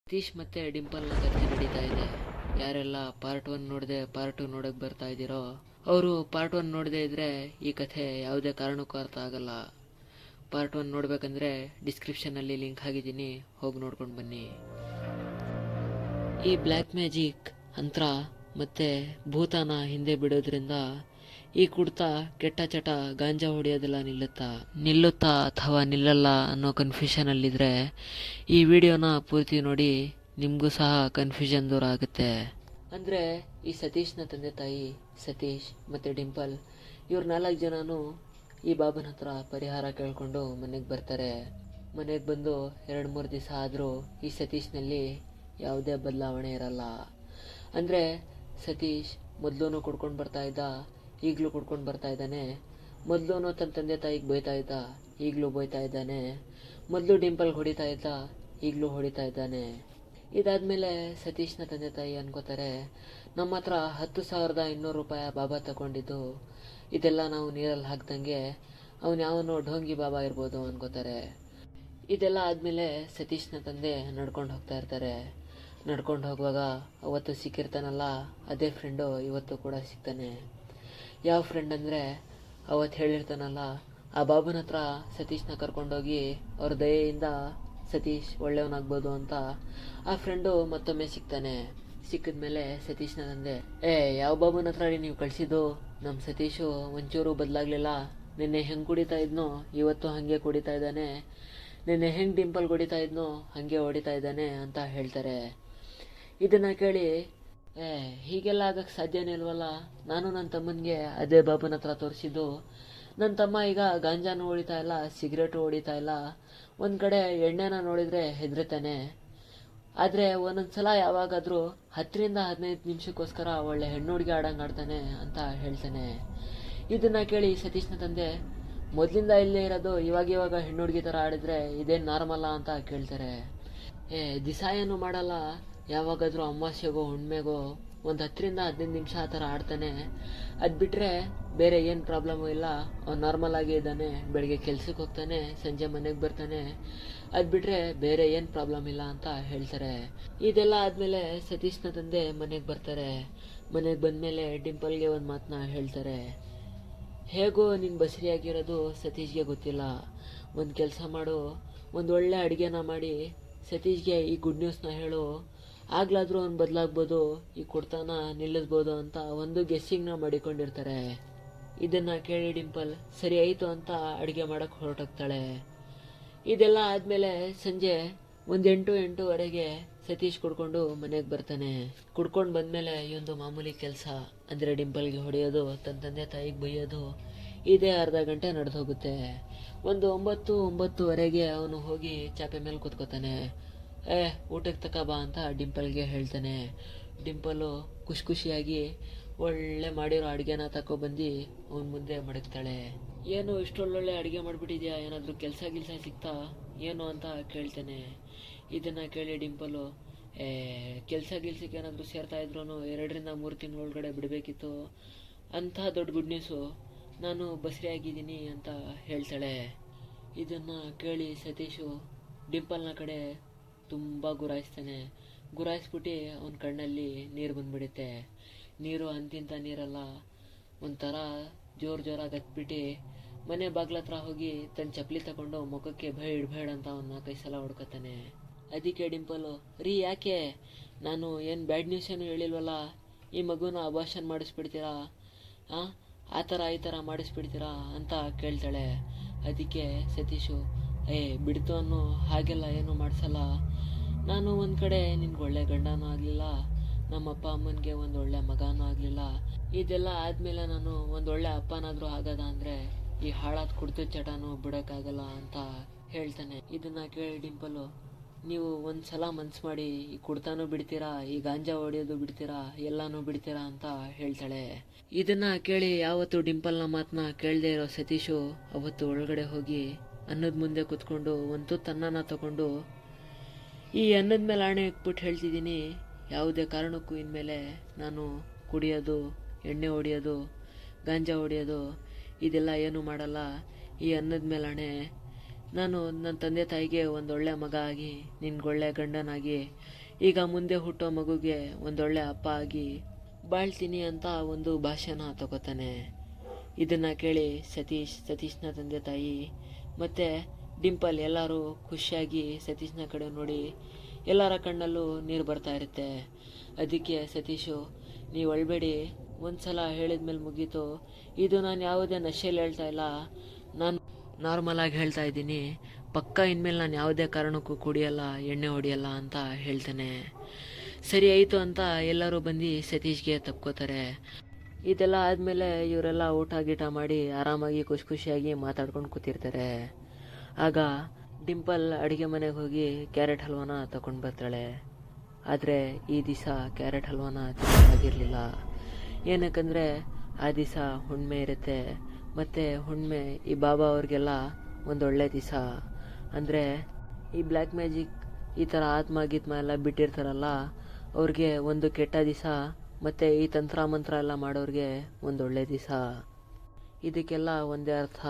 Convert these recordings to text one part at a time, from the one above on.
ಸತೀಶ್ ಮತ್ತು ಡಿಂಪಲ್ನ ಕಥೆ ನಡೀತಾ ಇದೆ. ಯಾರೆಲ್ಲ ಪಾರ್ಟ್ 1 ನೋಡದೆ ಪಾರ್ಟ್ 2 ನೋಡಕ್ಕೆ ಬರ್ತಾ ಇದ್ದೀರೋ ಅವರು ಪಾರ್ಟ್ 1 ನೋಡದೆ ಇದ್ರೆ ಈ ಕಥೆ ಯಾವುದೇ ಕಾರಣಕ್ಕೂ ಅರ್ಥ ಆಗಲ್ಲ. ಪಾರ್ಟ್ 1 ನೋಡ್ಬೇಕಂದ್ರೆ ಡಿಸ್ಕ್ರಿಪ್ಷನಲ್ಲಿ ಲಿಂಕ್ ಹಾಕಿದ್ದೀನಿ, ಹೋಗಿ ನೋಡ್ಕೊಂಡು ಬನ್ನಿ. ಈ ಬ್ಲ್ಯಾಕ್ ಮ್ಯಾಜಿಕ್ ಮಂತ್ರ ಮತ್ತು ಭೂತಾನ ಹಿಂದೆ ಬಿಡೋದ್ರಿಂದ ಈ ಕುಡ್ತಾ ಕೆಟ್ಟ ಚಟ ಗಾಂಜಾ ಹೊಡೆಯೋದೆಲ್ಲ ನಿಲ್ಲುತ್ತಾ ಅಥವಾ ನಿಲ್ಲಲ್ಲ ಅನ್ನೋ ಕನ್ಫ್ಯೂಷನಲ್ಲಿದ್ದರೆ ಈ ವಿಡಿಯೋನ ಪೂರ್ತಿ ನೋಡಿ, ನಿಮಗೂ ಸಹ ಕನ್ಫ್ಯೂಷನ್ ದೂರ ಆಗುತ್ತೆ. ಅಂದರೆ ಈ ಸತೀಶ್ನ ತಂದೆ ತಾಯಿ ಸತೀಶ್ ಮತ್ತು ಡಿಂಪಲ್ ಇವ್ರು 4 ಜನನೂ ಈ ಬಾಬನ ಹತ್ರ ಪರಿಹಾರ ಕೇಳಿಕೊಂಡು ಮನೆಗೆ ಬರ್ತಾರೆ. ಮನೆಗೆ ಬಂದು 2-3 ದಿವಸ ಆದರೂ ಈ ಸತೀಶ್ನಲ್ಲಿ ಯಾವುದೇ ಬದಲಾವಣೆ ಇರಲ್ಲ. ಅಂದರೆ ಸತೀಶ್ ಮೊದಲು ಕುಡ್ಕೊಂಡು ಬರ್ತಾ ಇದ್ದ, ಈಗಲೂ ಕುಡ್ಕೊಂಡು ಬರ್ತಾ ಇದ್ದಾನೆ. ಮೊದಲು ತನ್ನ ತಂದೆ ತಾಯಿಗೆ ಬೈತಾ ಇದ್ದ, ಈಗಲೂ ಬೈತಾ ಇದ್ದಾನೆ. ಮೊದಲು ಡಿಂಪಲ್ಗೆ ಹೊಡಿತಾ ಇದ್ದ, ಈಗಲೂ ಹೊಡಿತಾ ಇದ್ದಾನೆ. ಇದಾದಮೇಲೆ ಸತೀಶ್ನ ತಂದೆ ತಾಯಿ ಅನ್ಕೋತಾರೆ, ನಮ್ಮ ಹತ್ರ 10,200 ರೂಪಾಯಿ ಬಾಬಾ ತಗೊಂಡಿದ್ದು, ಇದೆಲ್ಲ ನಾವು ನೀರಲ್ಲಿ ಹಾಕ್ದಂಗೆ ಅವನು ಯಾವನೋ ಢೋಂಗಿ ಬಾಬಾ ಇರ್ಬೋದು ಅನ್ಕೋತಾರೆ. ಇದೆಲ್ಲ ಆದಮೇಲೆ ಸತೀಶ್ನ ತಂದೆ ನಡ್ಕೊಂಡು ಹೋಗ್ತಾ ಇರ್ತಾರೆ. ನಡ್ಕೊಂಡು ಹೋಗುವಾಗ ಅವತ್ತು ಸಿಕ್ಕಿರ್ತಾನಲ್ಲ ಅದೇ ಫ್ರೆಂಡು ಇವತ್ತು ಕೂಡ ಸಿಗ್ತಾನೆ. ಯಾವ ಫ್ರೆಂಡ್ ಅಂದರೆ ಅವತ್ತು ಹೇಳಿರ್ತಾನಲ್ಲ ಆ ಬಾಬನ ಹತ್ರ ಸತೀಶ್ನ ಕರ್ಕೊಂಡೋಗಿ ಅವ್ರ ದಯೆಯಿಂದ ಸತೀಶ್ ಒಳ್ಳೆಯವನಾಗ್ಬೋದು ಅಂತ, ಆ ಫ್ರೆಂಡು ಮತ್ತೊಮ್ಮೆ ಸಿಗ್ತಾನೆ. ಸಿಕ್ಕಿದ್ಮೇಲೆ ಸತೀಶ್ನ ತಂದೆ, ಯಾವ ಬಾಬನ ಹತ್ರ ನೀವು ಕಳಿಸಿದ್ದು? ನಮ್ಮ ಸತೀಶು ಒಂಚೂರು ಬದಲಾಗಲಿಲ್ಲ. ನಿನ್ನೆ ಹೆಂಗೆ ಕುಡಿತಾ ಇದ್ನೋ ಇವತ್ತು ಹಾಗೆ ಕುಡಿತಾ ಇದ್ದಾನೆ. ನಿನ್ನೆ ಹೆಂಗೆ ಡಿಂಪಲ್ ಹೊಡಿತಾ ಇದ್ನೋ ಹಾಗೆ ಹೊಡಿತಾ ಇದ್ದಾನೆ ಅಂತ ಹೇಳ್ತಾರೆ. ಇದನ್ನು ಕೇಳಿ, ಹೀಗೆಲ್ಲ ಆಗಕ್ಕೆ ಸಾಧ್ಯನೇ ಇಲ್ವಲ್ಲ, ನಾನು ನನ್ನ ತಮ್ಮನಿಗೆ ಅದೇ ಬಾಬನ ಹತ್ರ ತೋರಿಸಿದ್ದು. ನನ್ನ ತಮ್ಮ ಈಗ ಗಾಂಜಾನು ಹೊಡಿತಾ ಇಲ್ಲ, ಸಿಗರೇಟು ಹೊಡಿತಾ ಇಲ್ಲ, ಒಂದು ಕಡೆ ಎಣ್ಣೆನ ನೋಡಿದರೆ ಹೆದರ್ತಾನೆ. ಆದರೆ ಒಂದೊಂದ್ಸಲ ಯಾವಾಗಾದರೂ 10-15 ನಿಮಿಷಕ್ಕೋಸ್ಕರ ಒಳ್ಳೆ ಹೆಣ್ಣು ಹುಡುಗಿ ಆಡಂಗೆ ಆಡ್ತಾನೆ ಅಂತ ಹೇಳ್ತಾನೆ. ಇದನ್ನು ಕೇಳಿ ಸತೀಶ್ನ ತಂದೆ, ಮೊದಲಿಂದ ಇಲ್ಲೇ ಇರೋದು, ಇವಾಗ ಹೆಣ್ಣು ಹುಡುಗಿ ಥರ ಆಡಿದ್ರೆ ಇದೇನು ನಾರ್ಮಲ್ಲ ಅಂತ ಕೇಳ್ತಾರೆ. ದಿಸ ಏನು ಮಾಡಲ್ಲ, ಯಾವಾಗಾದರೂ ಅಮಾವಾಸ್ಯೆಗೋ ಹುಣ್ಮೆಗೋ ಒಂದು 10-15 ನಿಮಿಷ ಆ ಥರ ಆಡ್ತಾನೆ. ಅದು ಬಿಟ್ಟರೆ ಬೇರೆ ಏನು ಪ್ರಾಬ್ಲಮ್ಮು ಇಲ್ಲ, ಅವ್ನು ನಾರ್ಮಲ್ ಆಗಿ ಇದ್ದಾನೆ. ಬೆಳಗ್ಗೆ ಕೆಲ್ಸಕ್ಕೆ ಹೋಗ್ತಾನೆ, ಸಂಜೆ ಮನೆಗೆ ಬರ್ತಾನೆ. ಅದು ಬಿಟ್ಟರೆ ಬೇರೆ ಏನು ಪ್ರಾಬ್ಲಮ್ ಇಲ್ಲ ಅಂತ ಹೇಳ್ತಾರೆ. ಇದೆಲ್ಲ ಆದಮೇಲೆ ಸತೀಶ್ನ ತಂದೆ ಮನೆಗೆ ಬರ್ತಾರೆ. ಮನೆಗೆ ಬಂದಮೇಲೆ ಡಿಂಪಲ್ಗೆ ಒಂದು ಮಾತನ್ನ ಹೇಳ್ತಾರೆ. ಹೇಗೋ ನೀನು ಬಸರಿಯಾಗಿರೋದು ಸತೀಶ್ಗೆ ಗೊತ್ತಿಲ್ಲ. ಒಂದು ಕೆಲಸ ಮಾಡು, ಒಂದು ಒಳ್ಳೆ ಅಡುಗೆನ ಮಾಡಿ ಸತೀಶ್ಗೆ ಈ ಗುಡ್ ನ್ಯೂಸ್ನ ಹೇಳು, ಆಗ್ಲಾದರೂ ಅವ್ನು ಬದಲಾಗ್ಬೋದು, ಈ ಕುಡ್ತಾನ ನಿಲ್ಲಿಸ್ಬೋದು ಅಂತ ಒಂದು ಗೆಸ್ಸಿಂಗ್ನ ಮಾಡಿಕೊಂಡಿರ್ತಾರೆ. ಇದನ್ನು ಕೇಳಿ ಡಿಂಪಲ್ ಸರಿ ಆಯಿತು ಅಂತ ಅಡುಗೆ ಮಾಡೋಕ್ಕೆ ಹೊರಟೋಗ್ತಾಳೆ. ಇದೆಲ್ಲ ಆದಮೇಲೆ ಸಂಜೆ ಒಂದು 8-8:30 ಸತೀಶ್ ಕುಡ್ಕೊಂಡು ಮನೆಗೆ ಬರ್ತಾನೆ. ಕುಡ್ಕೊಂಡು ಬಂದಮೇಲೆ ಇವೊಂದು ಮಾಮೂಲಿ ಕೆಲಸ, ಅಂದರೆ ಡಿಂಪಲ್ಗೆ ಹೊಡೆಯೋದು, ತನ್ನ ತಂದೆ ತಾಯಿಗೆ ಬೈಯೋದು, ಇದೇ ಅರ್ಧ ಗಂಟೆ ನಡೆದು ಹೋಗುತ್ತೆ. ಒಂದು 9-9:30 ಅವನು ಹೋಗಿ ಚಾಪೆ ಮೇಲೆ ಕೂತ್ಕೋತಾನೆ. ಊಟಕ್ಕೆ ತಕ ಬಾ ಅಂತ ಡಿಂಪಲ್ಗೆ ಹೇಳ್ತಾನೆ. ಡಿಂಪಲ್ಲು ಖುಷಿಯಾಗಿ ಒಳ್ಳೆ ಮಾಡಿರೋ ಅಡುಗೆನ ತಗೊಬಂದು ಅವನ ಮುಂದೆ ಮಡಗ್ತಾಳೆ. ಏನು ಇಷ್ಟೊಳ್ಳೊಳ್ಳೆ ಅಡುಗೆ ಮಾಡಿಬಿಟ್ಟಿದ್ಯಾ, ಏನಾದರೂ ಕೆಲಸ ಸಿಗ್ತಾ ಏನು ಅಂತ ಕೇಳ್ತಾನೆ. ಇದನ್ನು ಕೇಳಿ ಡಿಂಪಲ್ಲು, ಕೆಲಸಕ್ಕೆ ಏನಾದರೂ ಸೇರ್ತಾ ಇದ್ರೂ 2-3 ತಿಂಗಳೊಳಗಡೆ ಬಿಡಬೇಕಿತ್ತು, ಅಂಥ ದೊಡ್ಡ ಗುಡ್ ನ್ಯೂಸು, ನಾನು ಬಸರಿಯಾಗಿದ್ದೀನಿ ಅಂತ ಹೇಳ್ತಾಳೆ. ಇದನ್ನು ಕೇಳಿ ಸತೀಶು ಡಿಂಪಲ್ನ ಕಡೆ ತುಂಬ ಗುರಾಯಿಸ್ತಾನೆ. ಗುರಾಯಿಸ್ಬಿಟ್ಟು ಅವನ ಕಣ್ಣಲ್ಲಿ ನೀರು ಬಂದ್ಬಿಡುತ್ತೆ. ನೀರು ಅಂತಿಂತ ನೀರಲ್ಲ, ಒಂಥರ ಜೋರಾಗಿ ಹತ್ಬಿಟ್ಟು ಮನೆ ಬಾಗ್ಲ ಹತ್ರ ಹೋಗಿ ತನ್ನ ಚಪ್ಪಲಿ ತಗೊಂಡು ಮುಖಕ್ಕೆ ಬೇಡ ಅಂತ ಅವನ್ನ 4-5 ಸಲ ಹೊಡ್ಕೊತಾನೆ. ಅದಕ್ಕೆ ಡಿಂಪಲ್ಲು, ರೀ ಯಾಕೆ, ನಾನು ಏನು ಬ್ಯಾಡ್ ನ್ಯೂಸ್ ಏನು ಹೇಳಿಲ್ವಲ್ಲ, ಈ ಮಗುನ ಅಬಾರ್ಷನ್ ಮಾಡಿಸ್ಬಿಡ್ತೀರಾ, ಆ ಥರ ಈ ಥರ ಮಾಡಿಸ್ಬಿಡ್ತೀರಾ ಅಂತ ಕೇಳ್ತಾಳೆ. ಅದಕ್ಕೆ ಸತೀಶು, ಬಿಡ್ತು ಅನ್ನೋ ಹಾಗೆಲ್ಲ ಏನೂ ಮಾಡಿಸಲ್ಲ, ನಾನು ಒಂದು ಕಡೆ ನಿನ್ಗೆ ಒಳ್ಳೆ ಗಂಡನೂ ಆಗಲಿಲ್ಲ, ನಮ್ಮ ಅಪ್ಪ ಅಮ್ಮನಿಗೆ ಒಂದು ಒಳ್ಳೆ ಮಗನೂ ಆಗಲಿಲ್ಲ. ಇದೆಲ್ಲ ಆದಮೇಲೆ ನಾನು ಒಂದು ಒಳ್ಳೆ ಅಪ್ಪನಾದರೂ ಆಗದ ಅಂದರೆ ಈ ಹಾಳಾದ ಕುಡ್ದು ಚಟನೂ ಬಿಡೋಕ್ಕಾಗಲ್ಲ ಅಂತ ಹೇಳ್ತಾನೆ. ಇದನ್ನು ಕೇಳಿ ಡಿಂಪಲ್ಲು, ನೀವು ಒಂದು ಸಲ ಮನ್ಸು ಮಾಡಿ ಈ ಕುಡ್ತಾನೂ ಬಿಡ್ತೀರಾ, ಈ ಗಾಂಜಾ ಹೊಡೆಯೋದು ಬಿಡ್ತೀರಾ, ಎಲ್ಲನೂ ಬಿಡ್ತೀರಾ ಅಂತ ಹೇಳ್ತಾಳೆ. ಇದನ್ನು ಕೇಳಿ ಯಾವತ್ತು ಡಿಂಪಲ್ನ ಮಾತನ್ನ ಕೇಳದೆ ಇರೋ ಸತೀಶು ಅವತ್ತು ಒಳಗಡೆ ಹೋಗಿ ಅನ್ನದ ಮುಂದೆ ಕೂತ್ಕೊಂಡು ಒಂದು ತುತ್ತು ಅನ್ನನ ತಗೊಂಡು, ಈ ಅನ್ನದ ಮೇಲೆ ಆಣೆ ಇಟ್ಬಿಟ್ಟು ಹೇಳ್ತಿದ್ದೀನಿ, ಯಾವುದೇ ಕಾರಣಕ್ಕೂ ಇನ್ಮೇಲೆ ನಾನು ಕುಡಿಯೋದು, ಎಣ್ಣೆ ಹೊಡೆಯೋದು, ಗಾಂಜಾ ಹೊಡೆಯೋದು ಇದೆಲ್ಲ ಏನೂ ಮಾಡಲ್ಲ. ಈ ಅನ್ನದ ಮೇಲೆ ಆಣೆ, ನಾನು ನನ್ನ ತಂದೆ ತಾಯಿಗೆ ಒಂದೊಳ್ಳೆ ಮಗ ಆಗಿ ನಿನ್ಗೊಳ್ಳೆ ಗಂಡನಾಗಿ ಈಗ ಮುಂದೆ ಹುಟ್ಟೋ ಮಗುಗೆ ಒಂದೊಳ್ಳೆ ಅಪ್ಪ ಆಗಿ ಬಾಳ್ತೀನಿ ಅಂತ ಒಂದು ಭಾಷಣ ತಗೋತಾನೆ. ಇದನ್ನು ಕೇಳಿ ಸತೀಶ್ನ ತಂದೆ ತಾಯಿ ಮತ್ತು ಡಿಂಪಲ್ ಎಲ್ಲರೂ ಖುಷಿಯಾಗಿ ಸತೀಶ್ನ ಕಡೆ ನೋಡಿ ಎಲ್ಲರ ಕಣ್ಣಲ್ಲೂ ನೀರು ಬರ್ತಾ ಇರುತ್ತೆ. ಅದಕ್ಕೆ ಸತೀಶು, ನೀವು ಅಳ್ಬೇಡಿ, ಒಂದು ಸಲ ಹೇಳಿದ್ಮೇಲೆ ಮುಗೀತು. ಇದು ನಾನು ಯಾವುದೇ ನಶೆಯಲ್ಲಿ ಹೇಳ್ತಾ ಇಲ್ಲ, ನಾನು ನಾರ್ಮಲಾಗಿ ಹೇಳ್ತಾ ಇದ್ದೀನಿ. ಪಕ್ಕ ಇನ್ಮೇಲೆ ನಾನು ಯಾವುದೇ ಕಾರಣಕ್ಕೂ ಕುಡಿಯಲ್ಲ, ಎಣ್ಣೆ ಹೊಡಿಯಲ್ಲ ಅಂತ ಹೇಳ್ತಾನೆ. ಸರಿ ಆಯಿತು ಅಂತ ಎಲ್ಲರೂ ಬಂದು ಸತೀಶ್ಗೆ ತಪ್ಕೋತಾರೆ. ಇದೆಲ್ಲ ಆದಮೇಲೆ ಇವರೆಲ್ಲ ಊಟ ಗೀಟ ಮಾಡಿ ಆರಾಮಾಗಿ ಖುಷಿಯಾಗಿ ಮಾತಾಡ್ಕೊಂಡು ಕೂತಿರ್ತಾರೆ. ಆಗ ಡಿಂಪಲ್ ಅಡುಗೆ ಮನೆಗೆ ಹೋಗಿ ಕ್ಯಾರೆಟ್ ಹಲ್ವಾನ ತಗೊಂಡು ಬರ್ತಾಳೆ. ಆದರೆ ಈ ದಿವಸ ಕ್ಯಾರೆಟ್ ಹಲ್ವಾನ ತಿನ್ನೋಕ್ಕಾಗಿರಲಿಲ್ಲ. ಏನಕ್ಕಂದರೆ ಆ ದಿವಸ ಹುಣ್ಣಿಮೆ ಇರುತ್ತೆ. ಮತ್ತು ಹುಣ್ಣಿಮೆ ಈ ಬಾಬಾ ಅವ್ರಿಗೆಲ್ಲ ಒಂದೊಳ್ಳೆ ದಿವಸ. ಅಂದರೆ ಈ ಬ್ಲ್ಯಾಕ್ ಮ್ಯಾಜಿಕ್ ಈ ಥರ ಆತ್ಮ ಗೀತ್ಮ ಎಲ್ಲ ಬಿಟ್ಟಿರ್ತಾರಲ್ಲ, ಅವ್ರಿಗೆ ಒಂದು ಕೆಟ್ಟ ದಿವಸ. ಮತ್ತು ಈ ತಂತ್ರ ಮಂತ್ರ ಎಲ್ಲ ಮಾಡೋರಿಗೆ ಒಂದೊಳ್ಳೆ ದಿವಸ. ಇದಕ್ಕೆಲ್ಲ ಒಂದೇ ಅರ್ಥ.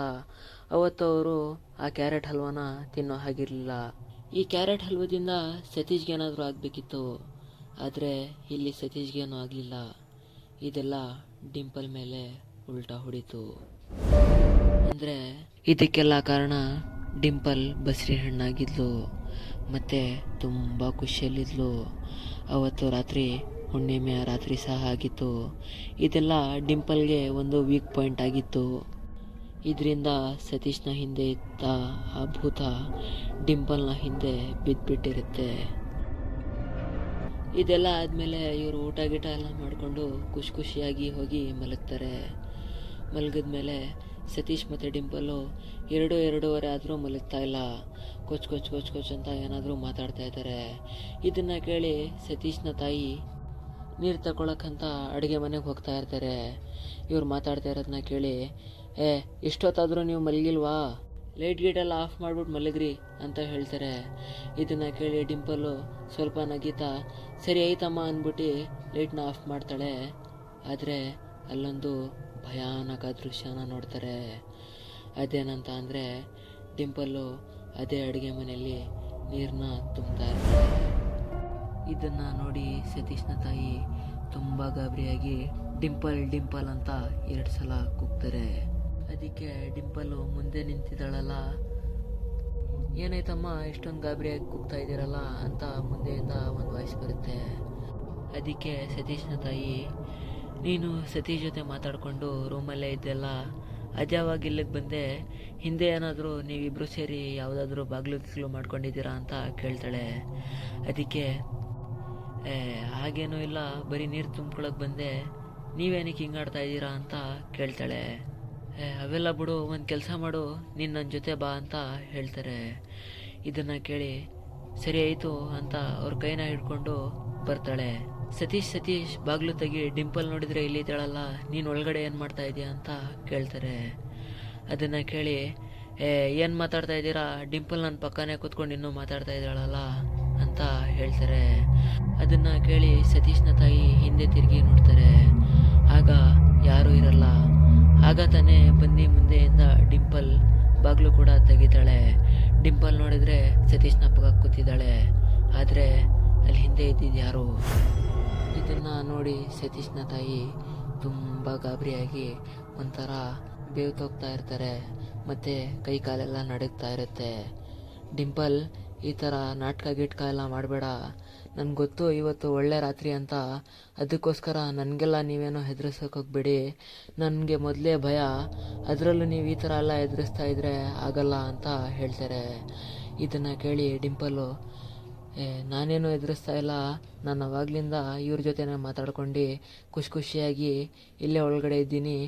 ಅವತ್ತು ಅವರು ಆ ಕ್ಯಾರೆಟ್ ಹಲ್ವಾನ ತಿನ್ನೋ ಹಾಗಿರಲಿಲ್ಲ. ಈ ಕ್ಯಾರೆಟ್ ಹಲ್ವದಿಂದ ಸತೀಶ್ಗೇನಾದರೂ ಆಗಬೇಕಿತ್ತು, ಆದರೆ ಇಲ್ಲಿ ಸತೀಶ್ಗೇನೂ ಆಗಲಿಲ್ಲ. ಇದೆಲ್ಲ ಡಿಂಪಲ್ ಮೇಲೆ ಉಲ್ಟಾ ಹೊಡಿತು. ಅಂದರೆ ಇದಕ್ಕೆಲ್ಲ ಕಾರಣ ಡಿಂಪಲ್ ಬಸ್ರಿ ಹಣ್ಣಾಗಿದ್ಲು ಮತ್ತು ತುಂಬ ಖುಷಿಯಲ್ಲಿದ್ಲು. ಅವತ್ತು ರಾತ್ರಿ ಹುಣ್ಣಿಮೆಯ ರಾತ್ರಿ ಸಹ ಆಗಿತ್ತು. ಇದೆಲ್ಲ ಡಿಂಪಲ್ಗೆ ಒಂದು ವೀಕ್ ಪಾಯಿಂಟ್ ಆಗಿತ್ತು. ಇದರಿಂದ ಸತೀಶ್ನ ಹಿಂದೆ ಇದ್ದ ಆ ಭೂತ ಡಿಂಪಲ್ನ ಹಿಂದೆ ಬಿದ್ದುಬಿಟ್ಟಿರುತ್ತೆ. ಇದೆಲ್ಲ ಆದಮೇಲೆ ಇವರು ಊಟ ಗೀಟ ಎಲ್ಲ ಮಾಡಿಕೊಂಡು ಖುಷಿಯಾಗಿ ಹೋಗಿ ಮಲಗ್ತಾರೆ. ಮಲಗಿದ್ಮೇಲೆ ಸತೀಶ್ ಮತ್ತು ಡಿಂಪಲ್ಲು 2-2:30 ಆದರೂ ಮಲಗ್ತಾ ಇಲ್ಲ. ಕೊಚ್ ಅಂತ ಏನಾದರೂ ಮಾತಾಡ್ತಾ ಇದ್ದಾರೆ. ಇದನ್ನು ಕೇಳಿ ಸತೀಶ್ನ ತಾಯಿ ನೀರು ತಗೊಳಕ್ಕಂತ ಅಡುಗೆ ಮನೆಗೆ ಹೋಗ್ತಾ ಇರ್ತಾರೆ. ಇವ್ರು ಮಾತಾಡ್ತಾ ಇರೋದನ್ನ ಕೇಳಿ, ಎಷ್ಟೊತ್ತಾದರೂ ನೀವು ಮಲಗಿಲ್ವಾ, ಲೈಟ್ ಗೀಟೆಲ್ಲ ಆಫ್ ಮಾಡಿಬಿಟ್ಟು ಮಲಗ್ರಿ ಅಂತ ಹೇಳ್ತಾರೆ. ಇದನ್ನು ಕೇಳಿ ಡಿಂಪಲ್ಲು ಸ್ವಲ್ಪ ನಗೀತಾ ಸರಿ ಆಯ್ತಮ್ಮ ಅಂದ್ಬಿಟ್ಟು ಲೈಟ್ನ ಆಫ್ ಮಾಡ್ತಾಳೆ. ಆದರೆ ಅಲ್ಲೊಂದು ಭಯಾನಕ ದೃಶ್ಯನ ನೋಡ್ತಾರೆ. ಅದೇನಂತ ಅಂದರೆ ಡಿಂಪಲ್ಲು ಅದೇ ಅಡುಗೆ ಮನೆಯಲ್ಲಿ ನೀರನ್ನ ತುಂಬ್ತಾ ಇರ್ತಾರೆ. ಇದನ್ನು ನೋಡಿ ಸತೀಶ್ನ ತಾಯಿ ತುಂಬ ಗಾಬರಿಯಾಗಿ ಡಿಂಪಲ್ ಅಂತ 2 ಸಲ ಕೂಗ್ತಾರೆ. ಅದಕ್ಕೆ ಡಿಂಪಲ್ಲು ಮುಂದೆ ನಿಂತಿದ್ದಾಳಲ್ಲ, ಏನಾಯ್ತಮ್ಮ ಇಷ್ಟೊಂದು ಗಾಬರಿಯಾಗಿ ಕೂಗ್ತಾ ಇದ್ದೀರಲ್ಲ ಅಂತ ಮುಂದೆಯಿಂದ ಒಂದು ವಾಯ್ಸ್ ಬರುತ್ತೆ. ಅದಕ್ಕೆ ಸತೀಶ್ನ ತಾಯಿ, ನೀನು ಸತೀಶ್ ಜೊತೆ ಮಾತಾಡಿಕೊಂಡು ರೂಮಲ್ಲೇ ಇದ್ದೆಲ್ಲ, ಅದ್ಯಾವಾಗ ಇಲ್ಲಿಗೆ ಬಂದೆ, ಹಿಂದೆ ಏನಾದರೂ ನೀವಿಬ್ಬರು ಸೇರಿ ಯಾವುದಾದ್ರೂ ಬಾಗಿಲು ಮಾಡ್ಕೊಂಡಿದ್ದೀರಾ ಅಂತ ಕೇಳ್ತಾಳೆ. ಅದಕ್ಕೆ ಹಾಗೇನೂ ಇಲ್ಲ, ಬರೀ ನೀರು ತುಂಬ್ಕೊಳಕ್ಕೆ ಬಂದೆ, ನೀವೇನಕ್ಕೆ ಹಿಂಗಾಡ್ತಾ ಇದ್ದೀರಾ ಅಂತ ಕೇಳ್ತಾಳೆ. ಅವೆಲ್ಲ ಬಿಡು, ಒಂದು ಕೆಲಸ ಮಾಡು, ನೀನು ನನ್ನ ಜೊತೆ ಬಾ ಅಂತ ಹೇಳ್ತಾರೆ. ಇದನ್ನು ಕೇಳಿ ಸರಿ ಆಯಿತು ಅಂತ ಅವ್ರ ಕೈನ ಹಿಡ್ಕೊಂಡು ಬರ್ತಾಳೆ. ಸತೀಶ್ ಬಾಗಿಲು ತೆಗಿ, ಡಿಂಪಲ್ ನೋಡಿದರೆ ಇಲ್ಲಿದ್ದಾಳಲ್ಲ, ನೀನು ಒಳಗಡೆ ಏನು ಮಾಡ್ತಾ ಇದೀಯ ಅಂತ ಕೇಳ್ತಾರೆ. ಅದನ್ನು ಕೇಳಿ ಏನು ಮಾತಾಡ್ತಾ ಇದ್ದೀರಾ, ಡಿಂಪಲ್ ನನ್ನ ಪಕ್ಕನೇ ಕೂತ್ಕೊಂಡು ಇನ್ನೂ ಮಾತಾಡ್ತಾ ಇದ್ದಾಳಲ್ಲ ಅಂತ ಹೇಳ್ತಾರೆ. ಅದನ್ನು ಕೇಳಿ ಸತೀಶ್ನ ತಾಯಿ ಹಿಂದೆ ತಿರುಗಿ ನೋಡ್ತಾರೆ. ಆಗ ಯಾರೂ ಇರಲ್ಲ. ಆಗ ತಾನೇ ಬಂದು ಮುಂದೆಯಿಂದ ಡಿಂಪಲ್ ಬಾಗಿಲು ಕೂಡ ತೆಗಿತಾಳೆ. ಡಿಂಪಲ್ ನೋಡಿದರೆ ಸತೀಶ್ನ ಪಕ್ಕ ಕೂತಿದ್ದಾಳೆ, ಆದರೆ ಅಲ್ಲಿ ಹಿಂದೆ ಇದ್ದಿದ್ದು ಯಾರು. ಇದನ್ನು ನೋಡಿ ಸತೀಶ್ನ ತಾಯಿ ತುಂಬ ಗಾಬರಿಯಾಗಿ ಒಂಥರ ಬೇವ್ತೋಗ್ತಾ ಇರ್ತಾರೆ ಮತ್ತು ಕೈ ಕಾಲೆಲ್ಲ ನಡುಗ್ತಾ ಇರುತ್ತೆ. ಡಿಂಪಲ್, ಈ ಥರ ನಾಟಕ ಗಿಟ್ಕ ಎಲ್ಲ ಮಾಡಬೇಡ, ನನಗೆ ಗೊತ್ತು ಇವತ್ತು ಒಳ್ಳೆ ರಾತ್ರಿ ಅಂತ, ಅದಕ್ಕೋಸ್ಕರ ನನಗೆಲ್ಲ ನೀವೇನೋ ಹೆದರ್ಸೋಕೆ ಹೋಗ್ಬೇಡಿ, ನನಗೆ ಮೊದಲೇ ಭಯ, ಅದರಲ್ಲೂ ನೀವು ಈ ಥರ ಎಲ್ಲ ಎದುರಿಸ್ತಾ ಇದ್ದರೆ ಆಗಲ್ಲ ಅಂತ ಹೇಳ್ತಾರೆ. ಇದನ್ನು ಕೇಳಿ ಡಿಂಪಲ್ಲು, ನಾನೇನು ಎದುರಿಸ್ತಾ ಇಲ್ಲ, ನಾನು ಅವಾಗಲಿಂದ ಇವ್ರ ಜೊತೆನೇ ಮಾತಾಡ್ಕೊಂಡು ಖುಷಿಯಾಗಿ ಇಲ್ಲೇ ಒಳಗಡೆ ಇದ್ದೀನಿ,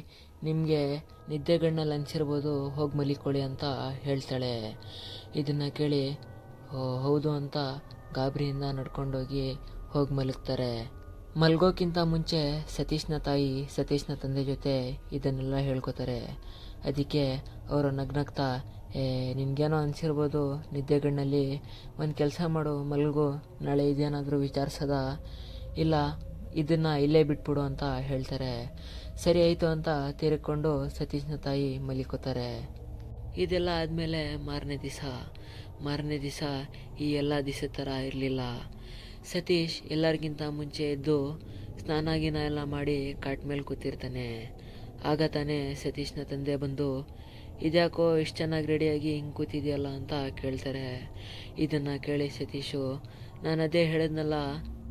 ನಿಮಗೆ ನಿದ್ದೆಗಣ್ಣಲ್ಲಿ ಅನಿಸಿರ್ಬೋದು, ಹೋಗಿ ಮಲಿಕೊಳ್ಳಿ ಅಂತ ಹೇಳ್ತಾಳೆ. ಇದನ್ನು ಕೇಳಿ ಹೌದು ಅಂತ ಗಾಬರಿಯಿಂದ ನಡ್ಕೊಂಡೋಗಿ ಹೋಗಿ ಮಲಗ್ತಾರೆ. ಮಲ್ಗೋಕ್ಕಿಂತ ಮುಂಚೆ ಸತೀಶ್ನ ತಾಯಿ ಸತೀಶ್ನ ತಂದೆ ಜೊತೆ ಇದನ್ನೆಲ್ಲ ಹೇಳ್ಕೊತಾರೆ. ಅದಕ್ಕೆ ಅವರು ನಗ್ನಗ್ತಾ, ನಿನಗೇನೋ ಅನಿಸಿರ್ಬೋದು ನಿದ್ದೆಗಣ್ಣಲ್ಲಿ, ಒಂದು ಕೆಲಸ ಮಾಡು, ಮಲಗು, ನಾಳೆ ಇದೇನಾದರೂ ವಿಚಾರಿಸೋದ, ಇಲ್ಲ ಇದನ್ನು ಇಲ್ಲೇ ಬಿಟ್ಬಿಡು ಅಂತ ಹೇಳ್ತಾರೆ. ಸರಿ ಆಯಿತು ಅಂತ ತಿರ್ಕೊಂಡು ಸತೀಶ್ನ ತಾಯಿ ಮಲಿಕೋತಾರೆ. ಇದೆಲ್ಲ ಆದಮೇಲೆ ಮಾರನೇ ದಿವಸ ಈ ಎಲ್ಲ ದಿವಸದ ಥರ ಇರಲಿಲ್ಲ. ಸತೀಶ್ ಎಲ್ಲರಿಗಿಂತ ಮುಂಚೆ ಎದ್ದು ಸ್ನಾನ ಗಿನ ಎಲ್ಲ ಮಾಡಿ ಕಾಟ್ ಮೇಲೆ ಕೂತಿರ್ತಾನೆ. ಆಗ ತಾನೇ ಸತೀಶ್ನ ತಂದೆ ಬಂದು, ಇದ್ಯಾಕೋ ಇಷ್ಟು ಚೆನ್ನಾಗಿ ರೆಡಿಯಾಗಿ ಹಿಂಗೆ ಕೂತಿದೆಯಲ್ಲ ಅಂತ ಕೇಳ್ತಾರೆ. ಇದನ್ನು ಕೇಳಿ ಸತೀಶು, ನಾನು ಅದೇ ಹೇಳಿದ್ನಲ್ಲ,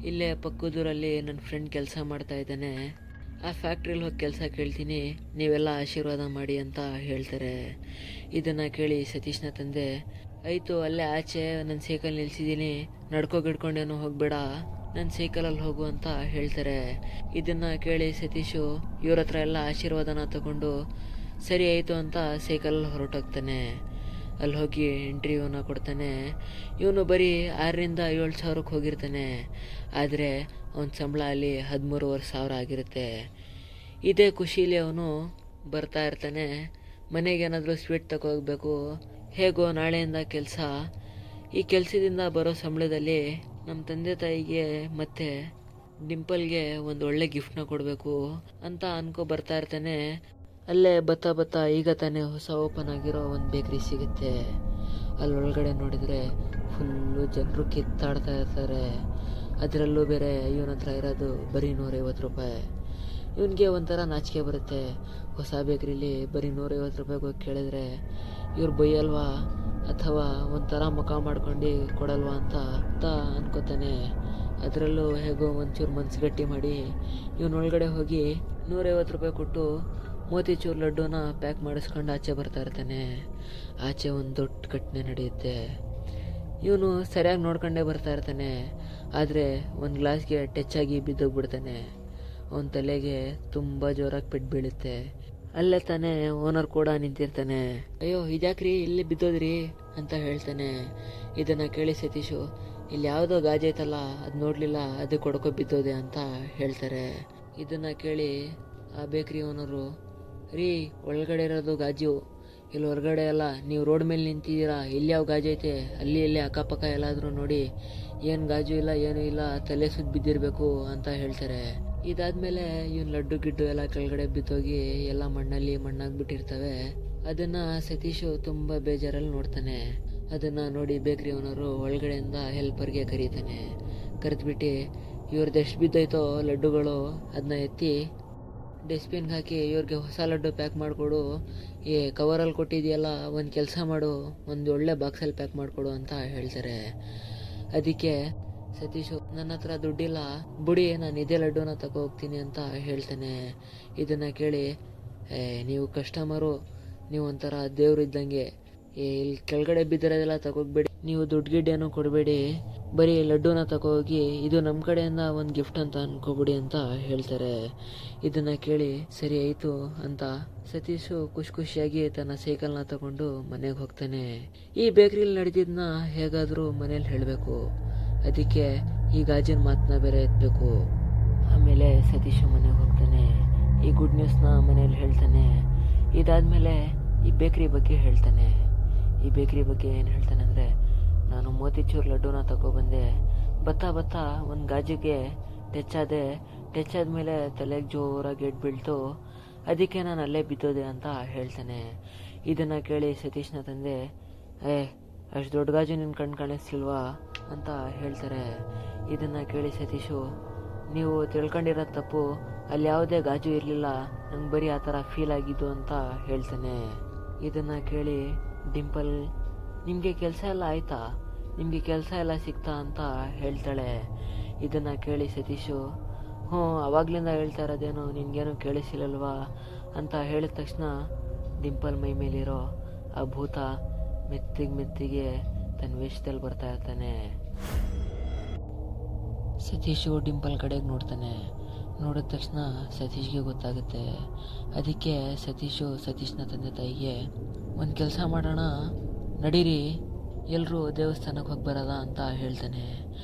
ಇಲ್ಲೇ ಪಕ್ಕದೂರಲ್ಲಿ ನನ್ನ ಫ್ರೆಂಡ್ ಕೆಲಸ ಮಾಡ್ತಾ ಇದ್ದಾನೆ, ಆ ಫ್ಯಾಕ್ಟ್ರಿಲಿ ಹೋಗಿ ಕೆಲಸ ಕೇಳ್ತೀನಿ, ನೀವೆಲ್ಲ ಆಶೀರ್ವಾದ ಮಾಡಿ ಅಂತ ಹೇಳ್ತಾರೆ. ಇದನ್ನು ಕೇಳಿ ಸತೀಶ್ನ ತಂದೆ, ಆಯಿತು ಅಲ್ಲೇ ಆಚೆ ನನ್ನ ಸೈಕಲ್ ನಿಲ್ಸಿದ್ದೀನಿ, ನಡ್ಕೊಂಡೇನೋ ಹೋಗಬೇಡ, ನನ್ನ ಸೈಕಲಲ್ಲಿ ಹೋಗು ಅಂತ ಹೇಳ್ತಾರೆ. ಇದನ್ನು ಕೇಳಿ ಸತೀಶು ಇವ್ರ ಹತ್ರ ಎಲ್ಲ ಆಶೀರ್ವಾದನ ತಗೊಂಡು ಸರಿ ಆಯಿತು ಅಂತ ಸೈಕಲಲ್ಲಿ ಹೊರಟೋಗ್ತಾನೆ. ಅಲ್ಲಿ ಹೋಗಿ ಇಂಟರ್ವ್ಯೂನ ಕೊಡ್ತಾನೆ. ಇವನು ಬರೀ 6ರಿಂದ 7 ಸಾವಿರಕ್ಕೆ ಹೋಗಿರ್ತಾನೆ. ಆದರೆ ಅವನ ಸಂಬಳ ಅಲ್ಲಿ 13,500 ಆಗಿರುತ್ತೆ. ಇದೇ ಖುಷೀಲಿ ಅವನು ಬರ್ತಾ ಇರ್ತಾನೆ. ಮನೆಗೇನಾದರೂ ಸ್ವೀಟ್ ತಗೋಬೇಕು, ಹೇಗೋ ನಾಳೆಯಿಂದ ಕೆಲಸ, ಈ ಕೆಲಸದಿಂದ ಬರೋ ಸಂಬಳದಲ್ಲಿ ನಮ್ಮ ತಂದೆ ತಾಯಿಗೆ ಮತ್ತು ಡಿಂಪಲ್ಗೆ ಒಂದು ಒಳ್ಳೆ ಗಿಫ್ಟ್ನ ಕೊಡಬೇಕು ಅಂತ ಬರ್ತಾ ಇರ್ತಾನೆ. ಅಲ್ಲೇ ಬತ್ತಾ ಈಗ ತಾನೇ ಹೊಸ ಓಪನ್ ಆಗಿರೋ ಒಂದು ಬೇಕ್ರಿ ಸಿಗುತ್ತೆ. ಅಲ್ಲಿ ಒಳಗಡೆ ನೋಡಿದರೆ ಫುಲ್ಲು ಜನರು ಕಿತ್ತಾಡ್ತಾ ಇರ್ತಾರೆ. ಅದರಲ್ಲೂ ಬೇರೆ ಇವನ ಹತ್ರ ಇರೋದು ಬರೀ 150 ರೂಪಾಯಿ. ಇವನಿಗೆ ಒಂಥರ ನಾಚಿಕೆ ಬರುತ್ತೆ. ಹೊಸ ಬೇಕ್ರಿಲಿ ಬರೀ 150 ರೂಪಾಯಿಗೆ ಹೋಗಿ ಕೇಳಿದ್ರೆ ಇವ್ರು ಬೈಯಲ್ವಾ ಅಥವಾ ಒಂಥರ ಮುಖ ಮಾಡ್ಕೊಂಡು ಕೊಡಲ್ವಾ ಅಂತ ಅನ್ಕೋತಾನೆ. ಅದರಲ್ಲೂ ಹೇಗೋ ಒಂಚೂರು ಮನ್ಸು ಗಟ್ಟಿ ಮಾಡಿ ಇವನೊಳಗಡೆ ಹೋಗಿ 150 ರೂಪಾಯಿ ಕೊಟ್ಟು ಮೋತಿಚೂರ್ ಲಡ್ಡೂನ ಪ್ಯಾಕ್ ಮಾಡಿಸ್ಕೊಂಡು ಆಚೆ ಬರ್ತಾ ಇರ್ತಾನೆ. ಆಚೆ ಒಂದು ದೊಡ್ಡ ಘಟನೆ ನಡೆಯುತ್ತೆ. ಇವನು ಸರಿಯಾಗಿ ನೋಡ್ಕೊಂಡೇ ಬರ್ತಾ ಇರ್ತಾನೆ. ಆದರೆ ಒಂದು ಗ್ಲಾಸ್ಗೆ ಟಚ್ ಆಗಿ ಬಿದ್ದೋಗ್ಬಿಡ್ತಾನೆ. ಅವನ ತಲೆಗೆ ತುಂಬ ಜೋರಾಗಿ ಪೆಟ್ಟು ಬೀಳುತ್ತೆ. ಅಲ್ಲೇ ತಾನೇ ಓನರ್ ಕೂಡ ನಿಂತಿರ್ತಾನೆ. ಅಯ್ಯೋ ಇದ್ಯಾಕ್ರಿ ಇಲ್ಲಿ ಬಿದ್ದೋದ್ರಿ ಅಂತ ಹೇಳ್ತಾನೆ. ಇದನ್ನು ಕೇಳಿ ಸತೀಶು, ಇಲ್ಲಿ ಯಾವುದೋ ಗಾಜೈತಲ್ಲ ಅದು ನೋಡಲಿಲ್ಲ, ಅದಕ್ಕೆ ಹೊಡ್ಕೊ ಬಿದ್ದೋದೆ ಅಂತ ಹೇಳ್ತಾರೆ. ಇದನ್ನು ಕೇಳಿ ಆ ಬೇಕ್ರಿ ಓನರು, ರೀ ಒಳಗಡೆ ಇರೋದು ಗಾಜು, ಇಲ್ಲಿ ಹೊರಗಡೆ ಅಲ್ಲ, ನೀವು ರೋಡ್ ಮೇಲೆ ನಿಂತಿದ್ದೀರಾ, ಇಲ್ಲಿ ಯಾವ ಗಾಜು ಐತೆ, ಅಲ್ಲಿ ಇಲ್ಲಿ ಅಕ್ಕಪಕ್ಕ ಎಲ್ಲಾದರೂ ನೋಡಿ, ಏನು ಗಾಜು ಇಲ್ಲ ಏನೂ ಇಲ್ಲ, ತಲೆ ಸುತ್ತ ಬಿದ್ದಿರಬೇಕು ಅಂತ ಹೇಳ್ತಾರೆ. ಇದಾದ್ಮೇಲೆ ಇವನ್ ಲಡ್ಡು ಗಿಡ್ಡು ಎಲ್ಲ ಕೆಳಗಡೆ ಬಿದ್ದೋಗಿ ಎಲ್ಲ ಮಣ್ಣಾಗ್ಬಿಟ್ಟಿರ್ತವೆ. ಅದನ್ನು ಸತೀಶು ತುಂಬ ಬೇಜಾರಲ್ಲಿ ನೋಡ್ತಾನೆ. ಅದನ್ನು ನೋಡಿ ಬೇಕ್ರಿ ಓನರು ಒಳಗಡೆಯಿಂದ ಹೆಲ್ಪರ್ಗೆ ಕರೀತಾನೆ. ಕರೆದ್ಬಿಟ್ಟು ಇವ್ರದ್ದು ಎಷ್ಟು ಬಿದ್ದೋಯ್ತೋ ಲಡ್ಡುಗಳು ಅದನ್ನ ಎತ್ತಿ ಡಸ್ಟ್ಬಿನ್ಗೆ ಹಾಕಿ ಇವ್ರಿಗೆ ಹೊಸ ಲಡ್ಡು ಪ್ಯಾಕ್ ಮಾಡಿಕೊಡು, ಈ ಕವರಲ್ಲಿ ಕೊಟ್ಟಿದೆಯಲ್ಲ ಒಂದು ಕೆಲಸ ಮಾಡು, ಒಂದು ಒಳ್ಳೆ ಬಾಕ್ಸಲ್ಲಿ ಪ್ಯಾಕ್ ಮಾಡಿಕೊಡು ಅಂತ ಹೇಳ್ತಾರೆ. ಅದಕ್ಕೆ ಸತೀಶು, ನನ್ನ ಹತ್ರ ದುಡ್ಡಿಲ್ಲ ಬುಡಿ, ನಾನು ಇದೇ ಲಡ್ಡುನ ತಗೋ ಹೋಗ್ತೀನಿ ಅಂತ ಹೇಳ್ತಾನೆ. ಇದನ್ನು ಕೇಳಿ, ನೀವು ಕಸ್ಟಮರು, ನೀವು ಒಂಥರ ದೇವ್ರು ಇದ್ದಂಗೆ, ಇಲ್ಲಿ ಕೆಳಗಡೆ ಬಿದ್ದಿರೋದೆಲ್ಲ ತಗೋಗ್ಬೇಡಿ, ನೀವು ದುಡ್ಡು ಗಿಡ್ಡೇನೂ ಕೊಡಬೇಡಿ, ಬರೀ ಲಡ್ಡುನ ತಗೋಗಿ ಇದು ನಮ್ಮ ಕಡೆಯಿಂದ ಒಂದು ಗಿಫ್ಟ್ ಅಂತ ಅನ್ಕೋಬಿಡಿ ಅಂತ ಹೇಳ್ತಾರೆ. ಇದನ್ನು ಕೇಳಿ ಸರಿ ಆಯಿತು ಅಂತ ಸತೀಶು ಖುಷಿಯಾಗಿ ತನ್ನ ಸೈಕಲ್ನ ತಗೊಂಡು ಮನೆಗೆ ಹೋಗ್ತಾನೆ. ಈ ಬೇಕ್ರಿಲಿ ನಡೆದಿದ್ದನ್ನ ಹೇಗಾದರೂ ಮನೇಲಿ ಹೇಳಬೇಕು. ಅದಕ್ಕೆ ಈ ಗಾಜಿನ ಮಾತನ್ನ ಬೇರೆ ಎತ್ತಬೇಕು. ಆಮೇಲೆ ಸತೀಶು ಮನೆಗೆ ಹೋಗ್ತಾನೆ. ಈ ಗುಡ್ ನ್ಯೂಸ್ನ ಮನೇಲಿ ಹೇಳ್ತಾನೆ. ಇದಾದಮೇಲೆ ಈ ಬೇಕ್ರಿ ಬಗ್ಗೆ ಹೇಳ್ತಾನೆ. ಈ ಬೇಕ್ರಿ ಬಗ್ಗೆ ಏನು ಹೇಳ್ತಾನೆ ಅಂದರೆ, ನಾನು ಮೋತಿಚೂರ್ ಲಡ್ಡುನ ತಗೊಬಂದೆ, ಬತ್ತಾ ಒಂದು ಗಾಜಿಗೆ ಟಚ್ ಆದಮೇಲೆ ತಲೆಗೆ ಜೋರಾಗಿ ಎಡ್ ಬೀಳ್ತು, ಅದಕ್ಕೆ ನಾನು ಅಲ್ಲೇ ಬಿದ್ದೋದೆ ಅಂತ ಹೇಳ್ತಾನೆ. ಇದನ್ನು ಕೇಳಿ ಸತೀಶ್ನ ತಂದೆ, ಅಷ್ಟು ದೊಡ್ಡ ಗಾಜು ನಿನ್ನ ಕಣ್ಣು ಕಾಣಿಸ್ತಿಲ್ವಾ ಅಂತ ಹೇಳ್ತಾರೆ. ಇದನ್ನು ಕೇಳಿ ಸತೀಶು, ನೀವು ತಿಳ್ಕೊಂಡಿರೋದು ತಪ್ಪು, ಅಲ್ಲಿ ಯಾವುದೇ ಗಾಜು ಇರಲಿಲ್ಲ, ನಂಗೆ ಬರೀ ಆ ಥರ ಫೀಲ್ ಆಗಿದ್ದು ಅಂತ ಹೇಳ್ತಾನೆ. ಇದನ್ನು ಕೇಳಿ ಡಿಂಪಲ್, ನಿಮಗೆ ಕೆಲಸ ಎಲ್ಲ ಆಯಿತಾ, ನಿಮಗೆ ಕೆಲಸ ಎಲ್ಲ ಸಿಗ್ತಾ ಅಂತ ಹೇಳ್ತಾಳೆ. ಇದನ್ನು ಕೇಳಿ ಸತೀಶು, ಹ್ಞೂ ಆವಾಗಲಿಂದ ಹೇಳ್ತಾ ಇರೋದೇನು ನಿನಗೇನು ಕೇಳಿಸಿಲ್ಲಲ್ವಾ ಅಂತ ಹೇಳಿದ ತಕ್ಷಣ ಡಿಂಪಲ್ ಮೈ ಮೇಲಿರೋ ಆ ಭೂತ ಮೆತ್ತಿಗೆ ತನ್ನ ವೇಷದಲ್ಲಿ ಬರ್ತಾ ಇರ್ತಾನೆ. ಸತೀಶು ಡಿಂಪಲ್ ಕಡೆಗೆ ನೋಡ್ತಾನೆ. ನೋಡಿದ ತಕ್ಷಣ ಸತೀಶ್ಗೆ ಗೊತ್ತಾಗುತ್ತೆ. ಅದಕ್ಕೆ ಸತೀಶ್ನ ತಂದೆ ತಾಯಿಗೆ, ಒಂದು ಕೆಲಸ ಮಾಡೋಣ ನಡೀರಿ, ಎಲ್ಲರೂ ದೇವಸ್ಥಾನಕ್ಕೆ ಹೋಗಿ ಬರೋದ ಅಂತ ಹೇಳ್ತಾನೆ.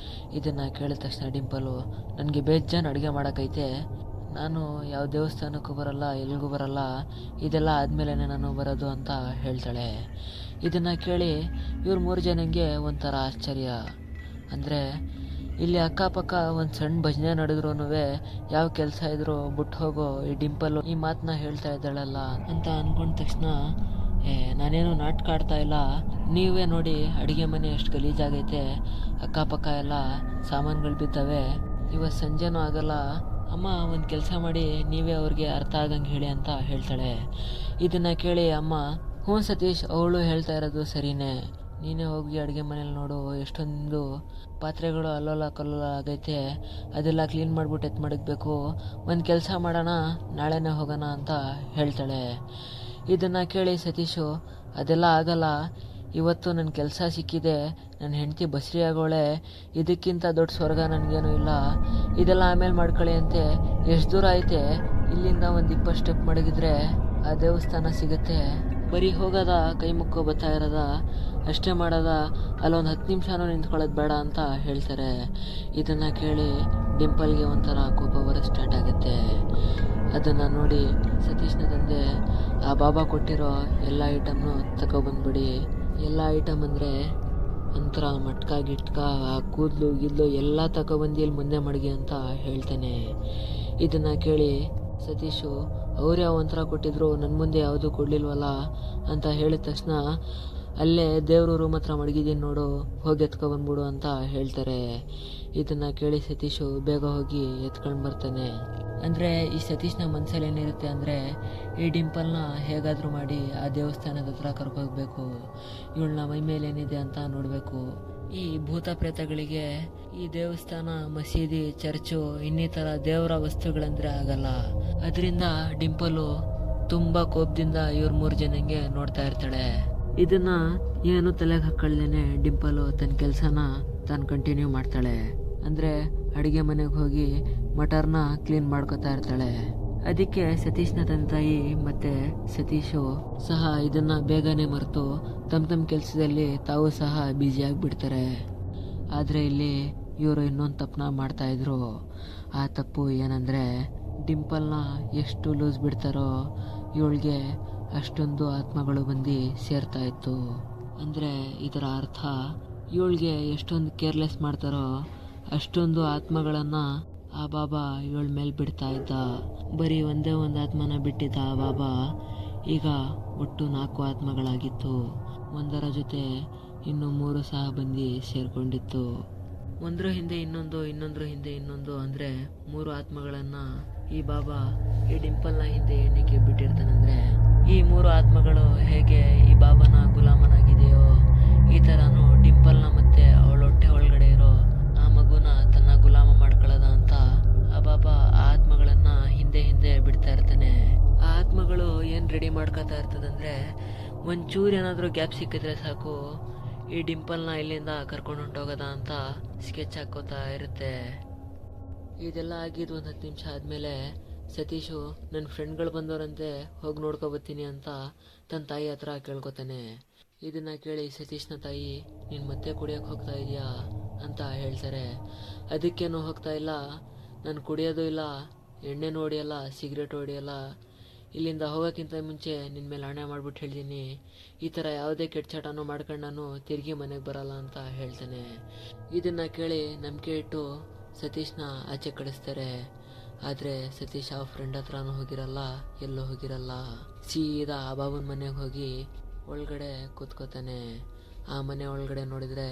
ಇದನ್ನು ಕೇಳಿದ ತಕ್ಷಣ ಡಿಂಪಲು, ನನಗೆ ಬೇಜಾನ್ ಅಡುಗೆ ಮಾಡೋಕ್ಕೈತೆ, ನಾನು ಯಾವ ದೇವಸ್ಥಾನಕ್ಕೂ ಬರಲ್ಲ, ಎಲ್ಲಿಗೂ ಬರಲ್ಲ, ಇದೆಲ್ಲ ಆದಮೇಲೆ ನಾನು ಬರೋದು ಅಂತ ಹೇಳ್ತಾಳೆ. ಇದನ್ನು ಕೇಳಿ ಇವ್ರು 3 ಜನಕ್ಕೆ ಒಂಥರ ಆಶ್ಚರ್ಯ. ಅಂದರೆ ಇಲ್ಲಿ ಅಕ್ಕಪಕ್ಕ ಒಂದು ಸಣ್ಣ ಭಜನೆ ನಡೆದ್ರೂ ಯಾವ ಕೆಲಸ ಇದ್ರೂ ಬಿಟ್ಟು ಹೋಗೋ ಈ ಡಿಂಪಲ್ಲು ಈ ಮಾತನ್ನ ಹೇಳ್ತಾ ಇದ್ದಾಳಲ್ಲ ಅಂತ ಅಂದ್ಕೊಂಡ ತಕ್ಷಣ ನಾನೇನು ನಾಟಕ ಆಡ್ತಾ ಇಲ್ಲ, ನೀವೇ ನೋಡಿ ಅಡುಗೆ ಮನೆ ಎಷ್ಟು ಗಲೀಜಾಗೈತೆ, ಅಕ್ಕಪಕ್ಕ ಎಲ್ಲ ಸಾಮಾನುಗಳು ಬಿದ್ದಾವೆ, ಇವತ್ತು ಸಂಜೆನೂ ಆಗಲ್ಲ. ಅಮ್ಮ ಒಂದು ಕೆಲಸ ಮಾಡಿ ನೀವೇ ಅವ್ರಿಗೆ ಅರ್ಥ ಆಗಂಗೆ ಹೇಳಿ ಅಂತ ಹೇಳ್ತಾಳೆ. ಇದನ್ನು ಕೇಳಿ ಅಮ್ಮ, ಹ್ಞೂ ಸತೀಶ್, ಅವಳು ಹೇಳ್ತಾ ಇರೋದು ಸರಿನೇ, ನೀನೇ ಹೋಗಿ ಅಡುಗೆ ಮನೇಲಿ ನೋಡು, ಎಷ್ಟೊಂದು ಪಾತ್ರೆಗಳು ಅಲ್ಲೋಲ ಕಲ್ಲೋಲ ಆಗೈತೆ, ಅದೆಲ್ಲ ಕ್ಲೀನ್ ಮಾಡಿಬಿಟ್ಟು ಮಡಗಬೇಕು, ಒಂದು ಕೆಲಸ ಮಾಡೋಣ, ನಾಳೆನೇ ಹೋಗೋಣ ಅಂತ ಹೇಳ್ತಾಳೆ. ಇದನ್ನು ಕೇಳಿ ಸತೀಶು, ಅದೆಲ್ಲ ಆಗಲ್ಲ, ಇವತ್ತು ನನ್ನ ಕೆಲಸ ಸಿಕ್ಕಿದೆ, ನನ್ನ ಹೆಂಡತಿ ಬಸ್ರಿ ಆಗೋಳೆ, ಇದಕ್ಕಿಂತ ದೊಡ್ಡ ಸ್ವರ್ಗ ನನಗೇನು ಇಲ್ಲ, ಇದೆಲ್ಲ ಆಮೇಲೆ ಮಾಡ್ಕೊಳ್ಳಿ ಅಂತೆ. ಎಷ್ಟು ದೂರ ಐತೆ, ಇಲ್ಲಿಂದ ಒಂದು 20 ಸ್ಟೆಪ್ ಮಡಗಿದ್ರೆ ಆ ದೇವಸ್ಥಾನ ಸಿಗುತ್ತೆ, ಬರೀ ಹೋಗೋದ ಕೈ ಮುಕ್ಕೋ ಬರ್ತಾ ಇರೋದ, ಅಷ್ಟೇ ಮಾಡೋದ, ಅಲ್ಲೊಂದು 10 ನಿಮಿಷನೂ ನಿಂತ್ಕೊಳ್ಳೋದು ಬೇಡ ಅಂತ ಹೇಳ್ತಾರೆ. ಇದನ್ನು ಕೇಳಿ ಡಿಂಪಲ್ಗೆ ಒಂಥರ ಕೋಪ ಬರೋಕ್ಕೆ ಸ್ಟಾರ್ಟ್ ಆಗುತ್ತೆ. ಅದನ್ನು ನೋಡಿ ಸತೀಶ್ನ ತಂದೆ, ಆ ಬಾಬಾ ಕೊಟ್ಟಿರೋ ಎಲ್ಲ ಐಟಮ್ನು ತಗೊಬಂದ್ಬಿಡಿ, ಎಲ್ಲ ಐಟಮ್ ಅಂದರೆ ಒಂಥರ ಮಟ್ಕ ಗಿಟ್ಕ, ಆ ಕೂದಲು ಗಿದ್ಲು ಎಲ್ಲ ತಗೊಬಂದು ಇಲ್ಲಿ ಮುಂದೆ ಮಡಗಿ ಅಂತ ಹೇಳ್ತಾನೆ. ಇದನ್ನು ಕೇಳಿ ಸತೀಶು, ಅವರೇ ಒಂಥರ ಕೊಟ್ಟಿದ್ರು, ನನ್ನ ಮುಂದೆ ಯಾವುದೂ ಕೊಡಲಿಲ್ವಲ್ಲ ಅಂತ ಹೇಳಿದ ತಕ್ಷಣ, ಅಲ್ಲೇ ದೇವ್ರ ರೂಮ್ ಹತ್ರ ಮಡಗಿದ್ದೀನಿ ನೋಡು, ಹೋಗಿ ಎತ್ಕೊಬಂದ್ಬಿಡು ಅಂತ ಹೇಳ್ತಾರೆ. ಇದನ್ನು ಕೇಳಿ ಸತೀಶು ಬೇಗ ಹೋಗಿ ಎತ್ಕೊಂಡು ಬರ್ತಾನೆ. ಅಂದರೆ ಈ ಸತೀಶ್ನ ಮನಸ್ಸಲ್ಲಿ ಏನಿರುತ್ತೆ ಅಂದರೆ, ಈ ಡಿಂಪಲ್ನ ಹೇಗಾದರೂ ಮಾಡಿ ಆ ದೇವಸ್ಥಾನದ ಹತ್ರ ಕರ್ಕೋಗ್ಬೇಕು, ಇವಳನ್ನ ಮೈ ಮೇಲೆ ಏನಿದೆ ಅಂತ ನೋಡಬೇಕು. ಈ ಭೂತ ಪ್ರೇತಗಳಿಗೆ ಈ ದೇವಸ್ಥಾನ, ಮಸೀದಿ, ಚರ್ಚು, ಇನ್ನಿತರ ದೇವರ ವಸ್ತುಗಳಂದರೆ ಆಗಲ್ಲ. ಅದರಿಂದ ಡಿಂಪಲು ತುಂಬ ಕೋಪದಿಂದ ಇವ್ರ 3 ಜನಂಗೆ ನೋಡ್ತಾ ಇರ್ತಾಳೆ. ಇದನ್ನ ಏನು ತಲೆಗೆ ಹಾಕೊಳ್ಳೇನೆ ಡಿಂಪಲು ತನ್ನ ಕೆಲಸನ ತಾನು ಕಂಟಿನ್ಯೂ ಮಾಡ್ತಾಳೆ. ಅಂದರೆ ಅಡುಗೆ ಮನೆಗೆ ಹೋಗಿ ಮಟರ್ನ ಕ್ಲೀನ್ ಮಾಡ್ಕೊತಾ ಇರ್ತಾಳೆ. ಅದಕ್ಕೆ ಸತೀಶ್ನ ತನ್ನ ತಾಯಿ ಮತ್ತು ಸತೀಶು ಸಹ ಇದನ್ನು ಬೇಗನೆ ಮರೆತು ತಮ್ಮ ಕೆಲಸದಲ್ಲಿ ತಾವು ಸಹ ಬ್ಯುಸಿಯಾಗಿಬಿಡ್ತಾರೆ. ಆದರೆ ಇಲ್ಲಿ ಇವರು ಇನ್ನೊಂದು ತಪ್ಪನ್ನ ಮಾಡ್ತಾಯಿದ್ರು. ಆ ತಪ್ಪು ಏನಂದರೆ, ಡಿಂಪಲ್ನ ಎಷ್ಟು ಲೂಸ್ ಬಿಡ್ತಾರೋ ಇವಳಿಗೆ ಅಷ್ಟೊಂದು ಆತ್ಮಗಳು ಬಂದು ಸೇರ್ತಾ ಇತ್ತು. ಅಂದರೆ ಇದರ ಅರ್ಥ, ಇವಳಿಗೆ ಎಷ್ಟೊಂದು ಕೇರ್ಲೆಸ್ ಮಾಡ್ತಾರೋ ಅಷ್ಟೊಂದು ಆತ್ಮಗಳನ್ನು ಆ ಬಾಬಾ ಇವಳ ಮೇಲೆ ಬಿಡ್ತಾ ಇದ್ದ. ಬರೀ ಒಂದೇ ಒಂದು ಆತ್ಮನ ಬಿಟ್ಟಿದ್ದ ಆ ಬಾಬಾ ಈಗ ಒಟ್ಟು 4 ಆತ್ಮಗಳಾಗಿತ್ತು. ಒಂದರ ಜೊತೆ ಇನ್ನು 3 ಸಹ ಬಂದು ಸೇರಿಕೊಂಡಿತ್ತು. ಒಂದ್ರ ಹಿಂದೆ ಇನ್ನೊಂದು, ಇನ್ನೊಂದ್ರ ಹಿಂದೆ ಇನ್ನೊಂದು, ಅಂದರೆ 3 ಆತ್ಮಗಳನ್ನು ಈ ಬಾಬಾ ಈ ಡಿಂಪಲ್ನ ಹಿಂದೆ ಏನಕ್ಕೆ ಬಿಟ್ಟಿರ್ತಾನಂದರೆ, ಈ 3 ಆತ್ಮಗಳು ಹೇಗೆ ಈ ಬಾಬಾನ ಗುಲಾಮನಾಗಿದೆಯೋ ಈ ಥರನೂ ಡಿಂಪಲ್ನ ಮತ್ತೆ ಅವಳ ಹೊಟ್ಟೆ ಒಳಗಡೆ ಇರೋ ಆ ಮಗುನ ತನ್ನ ಗುಲಾಮ ಮಾಡ್ಕೊಳ್ಳೋದ ಅಂತ ಆ ಬಾಬಾ ಆ ಆತ್ಮಗಳನ್ನ ಹಿಂದೆ ಹಿಂದೆ ಬಿಡ್ತಾ ಇರ್ತಾನೆ. ಆ ಆತ್ಮಗಳು ಏನು ರೆಡಿ ಮಾಡ್ಕೊತಾ ಇರ್ತದಂದ್ರೆ, ಒಂಚೂರು ಏನಾದರೂ ಗ್ಯಾಪ್ ಸಿಕ್ಕಿದ್ರೆ ಸಾಕು ಈ ಡಿಂಪಲ್ನ ಇಲ್ಲಿಂದ ಕರ್ಕೊಂಡು ಹೊಂಟೋಗೋದ ಅಂತ ಸ್ಕೆಚ್ ಹಾಕೋತಾ ಇರುತ್ತೆ. ಇದೆಲ್ಲ ಆಗಿದ್ದು ಒಂದು 10 ನಿಮಿಷ ಆದಮೇಲೆ ಸತೀಶು, ನನ್ನ ಫ್ರೆಂಡ್ಗಳು ಬಂದವರಂತೆ, ಹೋಗಿ ನೋಡ್ಕೊಬತ್ತೀನಿ ಅಂತ ತನ್ನ ತಾಯಿ ಹತ್ರ ಕೇಳ್ಕೊತಾನೆ. ಇದನ್ನು ಕೇಳಿ ಸತೀಶ್ನ ತಾಯಿ, ನೀನು ಮತ್ತೆ ಕುಡಿಯೋಕೆ ಹೋಗ್ತಾ ಇದೆಯಾ ಅಂತ ಹೇಳ್ತಾರೆ. ಅದಕ್ಕೇನು ಹೋಗ್ತಾ ಇಲ್ಲ, ನಾನು ಕುಡಿಯೋದು ಇಲ್ಲ, ಎಣ್ಣೆನೂ ಹೊಡಿಯಲ್ಲ, ಸಿಗರೇಟ್ ಹೊಡಿಯಲ್ಲ, ಇಲ್ಲಿಂದ ಹೋಗೋಕ್ಕಿಂತ ಮುಂಚೆ ನಿನ್ನ ಮೇಲೆ ಹಣೆ ಮಾಡಿಬಿಟ್ಟು ಹೇಳ್ತೀನಿ, ಈ ಥರ ಯಾವುದೇ ಕೆಟ್ಟ ಚಟನೂ ಮಾಡ್ಕೊಂಡು ನಾನು ತಿರುಗಿ ಮನೆಗೆ ಬರಲ್ಲ ಅಂತ ಹೇಳ್ತಾನೆ. ಇದನ್ನು ಕೇಳಿ ನಂಬಿಕೆ ಇಟ್ಟು ಸತೀಶ್ನ ಆಚೆ ಕಳಿಸ್ತಾರೆ. ಆದರೆ ಸತೀಶ್ ಆ ಫ್ರೆಂಡ್ ಹತ್ರನೂ ಹೋಗಿರಲ್ಲ, ಎಲ್ಲೂ ಹೋಗಿರಲ್ಲ. ಸೀದಾ ಆ ಬಾಬನ ಮನೆಗೆ ಹೋಗಿ ಒಳಗಡೆ ಕೂತ್ಕೋತಾನೆ. ಆ ಮನೆ ಒಳಗಡೆ ನೋಡಿದರೆ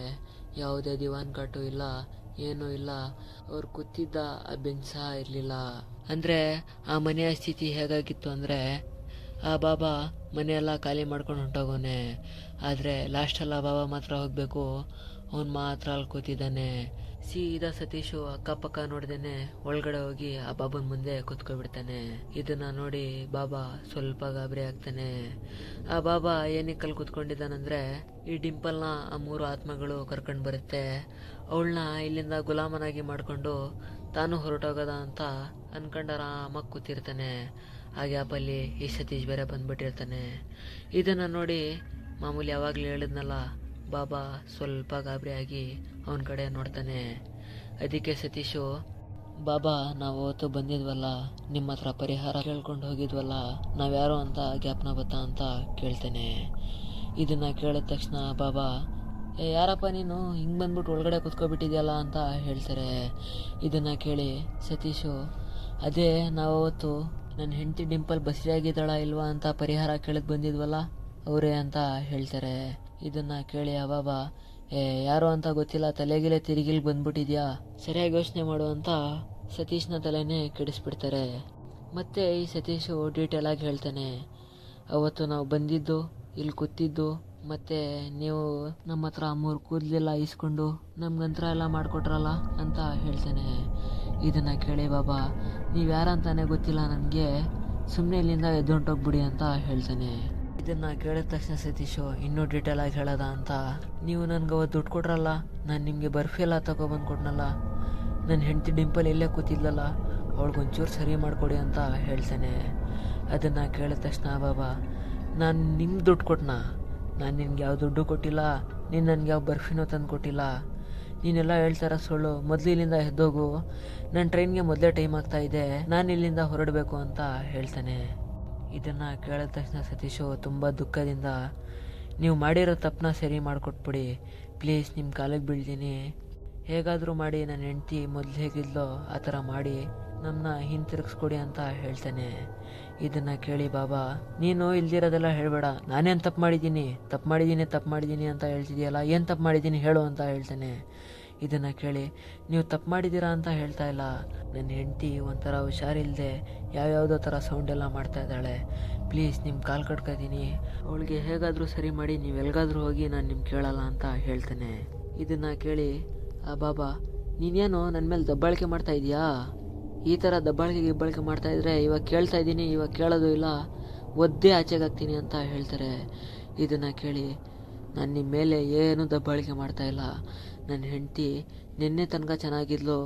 ಯಾವುದೇ ದಿವಾನ್ ಕಾಟು ಇಲ್ಲ, ಏನೂ ಇಲ್ಲ. ಅವ್ರು ಕೂತಿದ್ದ ಆ ಬೆಂಚ್ ಸಹ ಇರಲಿಲ್ಲ. ಅಂದರೆ ಆ ಮನೆಯ ಸ್ಥಿತಿ ಹೇಗಾಗಿತ್ತು ಅಂದರೆ, ಆ ಬಾಬಾ ಮನೆಯೆಲ್ಲ ಖಾಲಿ ಮಾಡ್ಕೊಂಡು ಹೊಂಟೋಗೋನೆ. ಆದರೆ ಲಾಸ್ಟಲ್ಲ ಬಾಬಾ ಮಾತ್ರ ಹೋಗಬೇಕು, ಅವನು ಮಾತ್ರ ಅಲ್ಲಿ ಕೂತಿದ್ದಾನೆ. ಸೀದಾ ಸತೀಶು ಅಕ್ಕಪಕ್ಕ ನೋಡ್ದೇನೆ ಒಳಗಡೆ ಹೋಗಿ ಆ ಬಾಬನ ಮುಂದೆ ಕೂತ್ಕೊಬಿಡ್ತಾನೆ. ಇದನ್ನ ನೋಡಿ ಬಾಬಾ ಸ್ವಲ್ಪ ಗಾಬರಿ ಆಗ್ತಾನೆ. ಆ ಬಾಬಾ ಏನಕ್ಕೆ ಅಲ್ಲಿ ಕೂತ್ಕೊಂಡಿದ್ದಾನಂದ್ರೆ, ಈ ಡಿಂಪಲ್ನ ಆ 3 ಆತ್ಮಗಳು ಕರ್ಕೊಂಡು ಬರುತ್ತೆ, ಅವಳನ್ನ ಇಲ್ಲಿಂದ ಗುಲಾಮನಾಗಿ ಮಾಡಿಕೊಂಡು ತಾನು ಹೊರಟೋಗೋದ ಅಂತ ಅನ್ಕೊಂಡು ಆರಾಮಾಗಿ ಕೂತಿರ್ತಾನೆ. ಆ ಗ್ಯಾಪಲ್ಲಿ ಈ ಸತೀಶ್ ಬೇರೆ ಬಂದ್ಬಿಟ್ಟಿರ್ತಾನೆ. ಇದನ್ನು ನೋಡಿ ಮಾಮೂಲಿ ಯಾವಾಗಲೂ ಹೇಳಿದ್ನಲ್ಲ, ಬಾಬಾ ಸ್ವಲ್ಪ ಗಾಬರಿ ಆಗಿ ಅವನ ಕಡೆ ನೋಡ್ತಾನೆ. ಅದಕ್ಕೆ ಸತೀಶು, ಬಾಬಾ ನಾವು ಅವತ್ತು ಬಂದಿದ್ವಲ್ಲ, ನಿಮ್ಮ ಹತ್ರ ಪರಿಹಾರ ಕೇಳ್ಕೊಂಡು ಹೋಗಿದ್ವಲ್ಲ, ನಾವ್ಯಾರೋ ಅಂತ ಜ್ಞಾಪನ ಬತ್ತಾ ಅಂತ ಕೇಳ್ತಾನೆ. ಇದನ್ನು ಕೇಳಿದ ತಕ್ಷಣ ಬಾಬಾ, ಯಾರಪ್ಪ ನೀನು ಹಿಂಗೆ ಬಂದ್ಬಿಟ್ಟು ಒಳಗಡೆ ಕೂತ್ಕೊಬಿಟ್ಟಿದ್ಯಲ್ಲ ಅಂತ ಹೇಳ್ತಾರೆ. ಇದನ್ನು ಕೇಳಿ ಸತೀಶು, ಅದೇ ನಾವು ಅವತ್ತು ನನ್ನ ಹೆಂಡತಿ ಡಿಂಪಲ್ ಬಸ್ರಿಯಾಗಿದ್ದಾಳ ಇಲ್ವಾ ಅಂತ ಪರಿಹಾರ ಕೇಳಕ್ಕೆ ಬಂದಿದ್ವಲ್ಲ, ಅವರೇ ಅಂತ ಹೇಳ್ತಾರೆ. ಇದನ್ನು ಕೇಳಿ ಆ ಬಾಬಾ, ಯಾರು ಅಂತ ಗೊತ್ತಿಲ್ಲ, ತಲೆಗಿಲೆ ತಿರುಗಿಲ್ ಬಂದ್ಬಿಟ್ಟಿದ್ಯಾ, ಸರಿಯಾಗಿ ಯೋಚನೆ ಮಾಡು ಅಂತ ಸತೀಶ್ನ ತಲೆನೇ ಕೆಡಿಸ್ಬಿಡ್ತಾರೆ. ಮತ್ತೆ ಈ ಸತೀಶು ಡೀಟೇಲ್ ಆಗಿ ಹೇಳ್ತಾನೆ, ಅವತ್ತು ನಾವು ಬಂದಿದ್ದು, ಇಲ್ಲಿ ಕೂತಿದ್ದು, ಮತ್ತು ನೀವು ನಮ್ಮ ಹತ್ರ 3 ಕೂದಲೆಲ್ಲ ಇಸ್ಕೊಂಡು ನಮ್ಗಂತ್ರ ಎಲ್ಲ ಮಾಡಿಕೊಟ್ರಲ್ಲ ಅಂತ ಹೇಳ್ತಾನೆ. ಇದನ್ನು ಕೇಳಿ ಬಾಬಾ, ನೀವು ಯಾರಂತಾನೆ ಗೊತ್ತಿಲ್ಲ ನನಗೆ, ಸುಮ್ಮನೆ ಇಲ್ಲಿಂದ ಎದ್ದೊಂಟೋಗ್ಬಿಡಿ ಅಂತ ಹೇಳ್ತಾನೆ. ಇದನ್ನು ಕೇಳಿದ ತಕ್ಷಣ ಸತೀಶು ಇನ್ನೂ ಡೀಟೇಲ್ ಆಗಿ ಹೇಳೋದ ಅಂತ, ನೀವು ನನಗೆ ಅವತ್ತು ದುಡ್ಡು ಕೊಟ್ರಲ್ಲ, ನಾನು ನಿಮಗೆ ಬರ್ಫಿ ಎಲ್ಲ ತಗೊಬಂದು ಕೊಟ್ನಲ್ಲ, ನನ್ನ ಹೆಂಡತಿ ಡಿಂಪಲ್ ಎಲ್ಲೇ ಕೂತಿದ್ಲಲ್ಲ, ಅವಳಿಗೊಂಚೂರು ಸರಿ ಮಾಡಿಕೊಡಿ ಅಂತ ಹೇಳ್ತಾನೆ. ಅದನ್ನು ಕೇಳಿದ ತಕ್ಷಣ ಬಾಬಾ, ನಾನು ನಿಮ್ಗೆ ದುಡ್ಡು ಕೊಟ್ಟನಾ? ನಾನು ನಿನ್ಗೆ ಯಾವ ದುಡ್ಡು ಕೊಟ್ಟಿಲ್ಲ, ನೀನು ನನಗೆ ಯಾವ ಬರ್ಫಿನೂ ತಂದು ಕೊಟ್ಟಿಲ್ಲ, ನೀನೆಲ್ಲ ಹೇಳ್ತಾರ ಸುಳ್ಳು, ಮೊದಲು ಇಲ್ಲಿಂದ ಎದ್ದೋಗು, ನನ್ನ ಟ್ರೈನ್ಗೆ ಮೊದಲೇ ಟೈಮ್ ಆಗ್ತಾಯಿದೆ, ನಾನು ಇಲ್ಲಿಂದ ಹೊರಡಬೇಕು ಅಂತ ಹೇಳ್ತಾನೆ. ಇದನ್ನು ಕೇಳಿದ ತಕ್ಷಣ ಸತೀಶು ತುಂಬ ದುಃಖದಿಂದ, ನೀವು ಮಾಡಿರೋ ತಪ್ಪನ್ನ ಸರಿ ಮಾಡಿಕೊಟ್ಬಿಡಿ ಪ್ಲೀಸ್, ನಿಮ್ಮ ಕಾಲಿಗೆ ಬೀಳ್ತೀನಿ, ಹೇಗಾದರೂ ಮಾಡಿ ನನ್ನ ಹೆಂಡ್ತಿ ಮೊದಲು ಹೇಗಿದ್ಲೋ ಆ ಥರ ಮಾಡಿ ನಮ್ಮನ್ನ ಹಿಂತಿರುಗಿಸ್ಕೊಡಿ ಅಂತ ಹೇಳ್ತಾನೆ. ಇದನ್ನು ಕೇಳಿ ಬಾಬಾ, ನೀನು ಇಲ್ದಿರೋದೆಲ್ಲ ಹೇಳಬೇಡ, ನಾನೇನು ತಪ್ಪು ಮಾಡಿದ್ದೀನಿ ಅಂತ ಹೇಳ್ತಿದೆಯಲ್ಲ, ಏನು ತಪ್ಪು ಮಾಡಿದ್ದೀನಿ ಹೇಳು ಅಂತ ಹೇಳ್ತಾನೆ. ಇದನ್ನು ಕೇಳಿ, ನೀವು ತಪ್ಪು ಮಾಡಿದ್ದೀರಾ ಅಂತ ಹೇಳ್ತಾ ಇಲ್ಲ, ನನ್ನ ಹೆಂಡತಿ ಒಂಥರ ಹುಷಾರಿಲ್ಲದೆ ಯಾವ್ಯಾವುದೋ ಥರ ಸೌಂಡೆಲ್ಲ ಮಾಡ್ತಾ ಇದ್ದಾಳೆ, ಪ್ಲೀಸ್ ನಿಮ್ಮ ಕಾಲು ಕಟ್ಕೊತೀನಿ, ಅವಳಿಗೆ ಹೇಗಾದರೂ ಸರಿ ಮಾಡಿ ನೀವು ಎಲ್ಗಾದ್ರೂ ಹೋಗಿ, ನಾನು ನಿಮ್ಗೆ ಕೇಳಲ್ಲ ಅಂತ ಹೇಳ್ತಾನೆ. ಇದನ್ನು ಕೇಳಿ ಆ ಬಾಬಾ, ನೀನೇನು ನನ್ನ ಮೇಲೆ ದಬ್ಬಾಳಿಕೆ ಮಾಡ್ತಾ ಇದೀಯಾ, ಈ ಥರ ದಬ್ಬಾಳಿಕೆ ಮಾಡ್ತಾಯಿದ್ರೆ ಇವಾಗ ಕೇಳ್ತಾ ಇದ್ದೀನಿ, ಇವಾಗ ಕೇಳೋದು ಇಲ್ಲ, ಒದ್ದೇ ಆಚೆಗಾಗ್ತೀನಿ ಅಂತ ಹೇಳ್ತಾರೆ. ಇದನ್ನು ಕೇಳಿ, ನಾನು ನಿಮ್ಮ ಮೇಲೆ ಏನೂ ದಬ್ಬಾಳಿಕೆ ಮಾಡ್ತಾಯಿಲ್ಲ, ನನ್ನ ಹೆಂಡತಿ ನಿನ್ನೆ ತನಕ ಚೆನ್ನಾಗಿದ್ಲು,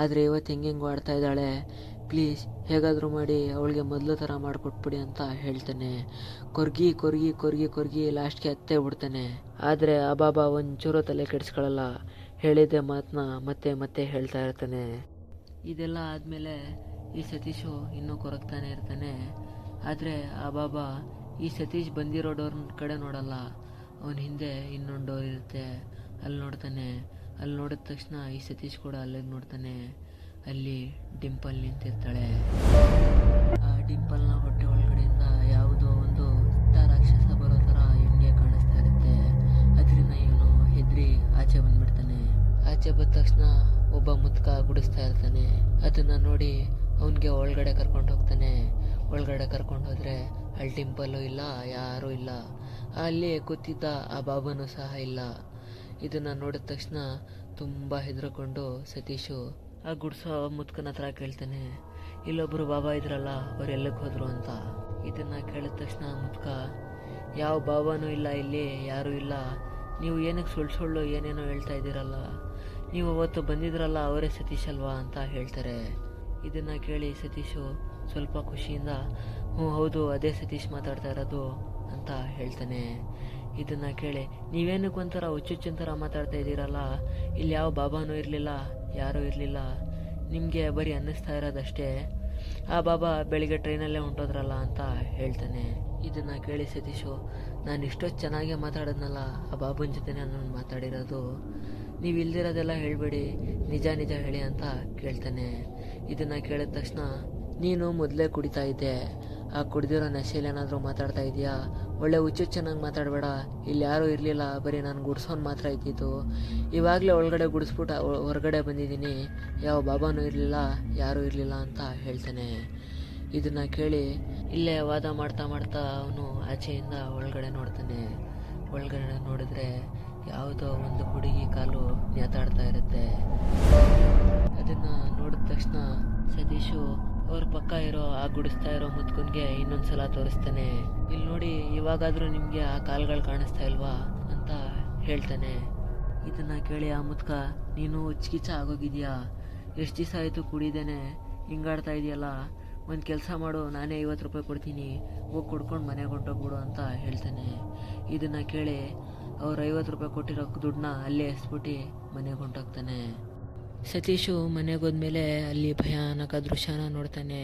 ಆದರೆ ಇವತ್ತು ಹೆಂಗೆಂಗೋ ಆಡ್ತಾ ಇದ್ದಾಳೆ, ಪ್ಲೀಸ್ ಹೇಗಾದರೂ ಮಾಡಿ ಅವಳಿಗೆ ಮೊದಲು ಥರ ಮಾಡಿಕೊಟ್ಬಿಡಿ ಅಂತ ಹೇಳ್ತಾನೆ. ಕೊರ್ಗಿ ಲಾಸ್ಟ್ಗೆ ಹತ್ತೇ ಬಿಡ್ತಾನೆ. ಆದರೆ ಆ ಬಾಬಾ ಒಂಚೂರು ತಲೆ ಕೆಡಿಸ್ಕೊಳ್ಳಲ್ಲ, ಹೇಳಿದ್ದೆ ಮಾತನ್ನ ಮತ್ತೆ ಹೇಳ್ತಾ ಇರ್ತಾನೆ. ಇದೆಲ್ಲ ಆದಮೇಲೆ ಈ ಸತೀಶು ಇನ್ನೂ ಕೊರಗ್ತಾನೆ ಇರ್ತಾನೆ. ಆದರೆ ಆ ಬಾಬಾ ಈ ಸತೀಶ್ ಬಂದಿರೋ ಡೋರ್ ಕಡೆ ನೋಡಲ್ಲ, ಅವನ ಹಿಂದೆ ಇನ್ನೊಂದು ಡೋರ್ ಇರುತ್ತೆ, ಅಲ್ಲಿ ನೋಡ್ತಾನೆ. ಅಲ್ಲಿ ನೋಡಿದ ತಕ್ಷಣ ಈ ಸತೀಶ್ ಕೂಡ ಅಲ್ಲಿಗೆ ನೋಡ್ತಾನೆ. ಅಲ್ಲಿ ಡಿಂಪಲ್ ನಿಂತಿರ್ತಾಳೆ. ಆ ಡಿಂಪಲ್ನ ಹೊಟ್ಟೆ ಒಳಗಡೆಯಿಂದ ಯಾವುದೋ ಒಂದು ರಾಕ್ಷಸ ಬರೋ ಥರ ಇವನಿಗೆ ಕಾಣಿಸ್ತಾ ಇರುತ್ತೆ. ಅದರಿಂದ ಇವನು ಹೆದರಿ ಆಚೆ ಬಂದ್ಬಿಡ್ತಾನೆ. ಆಚೆ ಬಂದ ತಕ್ಷಣ ಒಬ್ಬ ಮುತ್ಕ ಗುಡಿಸ್ತಾ ಇರ್ತಾನೆ. ಅದನ್ನು ನೋಡಿ ಅವನಿಗೆ ಒಳಗಡೆ ಕರ್ಕೊಂಡು ಹೋಗ್ತಾನೆ. ಒಳಗಡೆ ಕರ್ಕೊಂಡು ಹೋದರೆ ಅಲ್ಲಿ ಡಿಂಪಲ್ಲು ಇಲ್ಲ, ಯಾರೂ ಇಲ್ಲ. ಅಲ್ಲಿ ಕೂತಿದ್ದ ಆ ಬಾಬನೂ ಸಹ ಇಲ್ಲ. ಇದನ್ನು ನೋಡಿದ ತಕ್ಷಣ ತುಂಬ ಹೆದರ್ಕೊಂಡು ಸತೀಶು ಆ ಗುಡಿಸೋ ಮುತ್ಕನ ಹತ್ರ ಕೇಳ್ತಾನೆ, ಇಲ್ಲೊಬ್ಬರು ಬಾಬಾ ಇದ್ರಲ್ಲ, ಅವ್ರು ಎಲ್ಲಕ್ಕೆ ಹೋದ್ರು ಅಂತ. ಇದನ್ನು ಕೇಳಿದ ತಕ್ಷಣ ಮುತ್ಕ, ಯಾವ ಬಾಬಾನೂ ಇಲ್ಲ, ಇಲ್ಲಿ ಯಾರೂ ಇಲ್ಲ, ನೀವು ಏನಕ್ಕೆ ಸುಳ್ಳು ಏನೇನೋ ಹೇಳ್ತಾ ಇದ್ದೀರಲ್ಲ, ನೀವು ಅವತ್ತು ಬಂದಿದ್ರಲ್ಲ ಅವರೇ ಸತೀಶ್ ಅಲ್ವಾ ಅಂತ ಹೇಳ್ತಾರೆ. ಇದನ್ನು ಕೇಳಿ ಸತೀಶು ಸ್ವಲ್ಪ ಖುಷಿಯಿಂದ, ಹೌದು ಅದೇ ಸತೀಶ್ ಮಾತಾಡ್ತಾ ಇರೋದು ಅಂತ ಹೇಳ್ತಾನೆ. ಇದನ್ನು ಕೇಳಿ, ನೀವೇನಕ್ಕೆ ಒಂಥರ ಹುಚ್ಚುಚ್ಚಿನ ಥರ ಮಾತಾಡ್ತಾ ಇದ್ದೀರಲ್ಲ, ಇಲ್ಲಿ ಯಾವ ಬಾಬಾನೂ ಇರಲಿಲ್ಲ, ಯಾರೂ ಇರಲಿಲ್ಲ, ನಿಮಗೆ ಬರೀ ಅನ್ನಿಸ್ತಾ ಇರೋದಷ್ಟೇ, ಆ ಬಾಬಾ ಬೆಳಿಗ್ಗೆ ಟ್ರೈನಲ್ಲೇ ಹೊಂಟೋದ್ರಲ್ಲ ಅಂತ ಹೇಳ್ತಾನೆ. ಇದನ್ನು ಕೇಳಿ ಸತೀಶು, ನಾನು ಇಷ್ಟೊತ್ತು ಚೆನ್ನಾಗೇ ಮಾತಾಡೋದ್ನಲ್ಲ, ಆ ಬಾಬನ ಜೊತೆನೇ ನಾನು ಮಾತಾಡಿರೋದು, ನೀವು ಇಲ್ದಿರೋದೆಲ್ಲ ಹೇಳಬೇಡಿ, ನಿಜ ಹೇಳಿ ಅಂತ ಕೇಳ್ತಾನೆ. ಇದನ್ನು ಕೇಳಿದ ತಕ್ಷಣ, ನೀನು ಮೊದಲೇ ಕುಡಿತಾ ಇದ್ದೆ, ಆ ಕುಡಿದಿರೋ ನಶೆಯಲ್ಲಿ ಏನಾದರೂ ಮಾತಾಡ್ತಾ ಇದೆಯಾ, ಒಳ್ಳೆ ಹುಚ್ಚುಚ್ಚನಾಗಿ ಮಾತಾಡಬೇಡ, ಇಲ್ಲಿ ಯಾರೂ ಇರಲಿಲ್ಲ, ಬರೀ ನಾನು ಗುಡ್ಸೋನು ಮಾತ್ರ ಇದ್ದಿದ್ದು, ಇವಾಗಲೇ ಒಳಗಡೆ ಗುಡಿಸ್ಬಿಟ್ಟು ಹೊರಗಡೆ ಬಂದಿದ್ದೀನಿ, ಯಾವ ಬಾಬಾನೂ ಇರಲಿಲ್ಲ, ಯಾರೂ ಇರಲಿಲ್ಲ ಅಂತ ಹೇಳ್ತಾನೆ. ಇದನ್ನು ಕೇಳಿ ಇಲ್ಲೇ ವಾದ ಮಾಡ್ತಾ ಅವನು ಆಚೆಯಿಂದ ಒಳಗಡೆ ನೋಡ್ತಾನೆ. ಒಳಗಡೆ ನೋಡಿದ್ರೆ ಯಾವುದೋ ಒಂದು ಹುಡುಗಿ ಕಾಲು ನೇತಾಡ್ತಾ ಇರುತ್ತೆ. ಅದನ್ನು ನೋಡಿದ ತಕ್ಷಣ ಸತೀಶು ಅವ್ರ ಪಕ್ಕ ಇರೋ ಆ ಗುಡಿಸ್ತಾ ಇರೋ ಮುತ್ಕನ್ಗೆ ಇನ್ನೊಂದ್ಸಲ ತೋರಿಸ್ತಾನೆ. ಇಲ್ಲಿ ನೋಡಿ, ಇವಾಗಾದರೂ ನಿಮಗೆ ಆ ಕಾಲ್ಗಳು ಕಾಣಿಸ್ತಾ ಇಲ್ವಾ ಅಂತ ಹೇಳ್ತಾನೆ. ಇದನ್ನು ಕೇಳಿ ಆ ಮುತ್ಕ, ನೀನು ಹುಚ್ಚಿಗಿಚ್ಚ ಆಗೋಗಿದ್ಯಾ, ಎಷ್ಟು ದಿವಸ ಆಯಿತು ಕುಡಿದೇನೆ ಹಿಂಗಾಡ್ತಾ ಇದೆಯಲ್ಲ, ಒಂದು ಕೆಲಸ ಮಾಡು, ನಾನೇ 50 ರೂಪಾಯಿ ಕೊಡ್ತೀನಿ, ಹೋಗಿ ಕುಡ್ಕೊಂಡು ಮನೆಗೆ ಹೊಂಟೋಗ್ಬಿಡು ಅಂತ ಹೇಳ್ತಾನೆ. ಇದನ್ನು ಕೇಳಿ ಅವ್ರು 50 ರೂಪಾಯಿ ಕೊಟ್ಟಿರೋ ದುಡ್ಡನ್ನ ಅಲ್ಲೇ ಎಸ್ಬಿಟ್ಟು ಮನೆಗೆ ಹೊಂಟೋಗ್ತಾನೆ. ಸತೀಶು ಮನೆಗೆ ಹೋದ್ಮೇಲೆ ಅಲ್ಲಿ ಭಯಾನಕ ದೃಶ್ಯನ ನೋಡ್ತಾನೆ.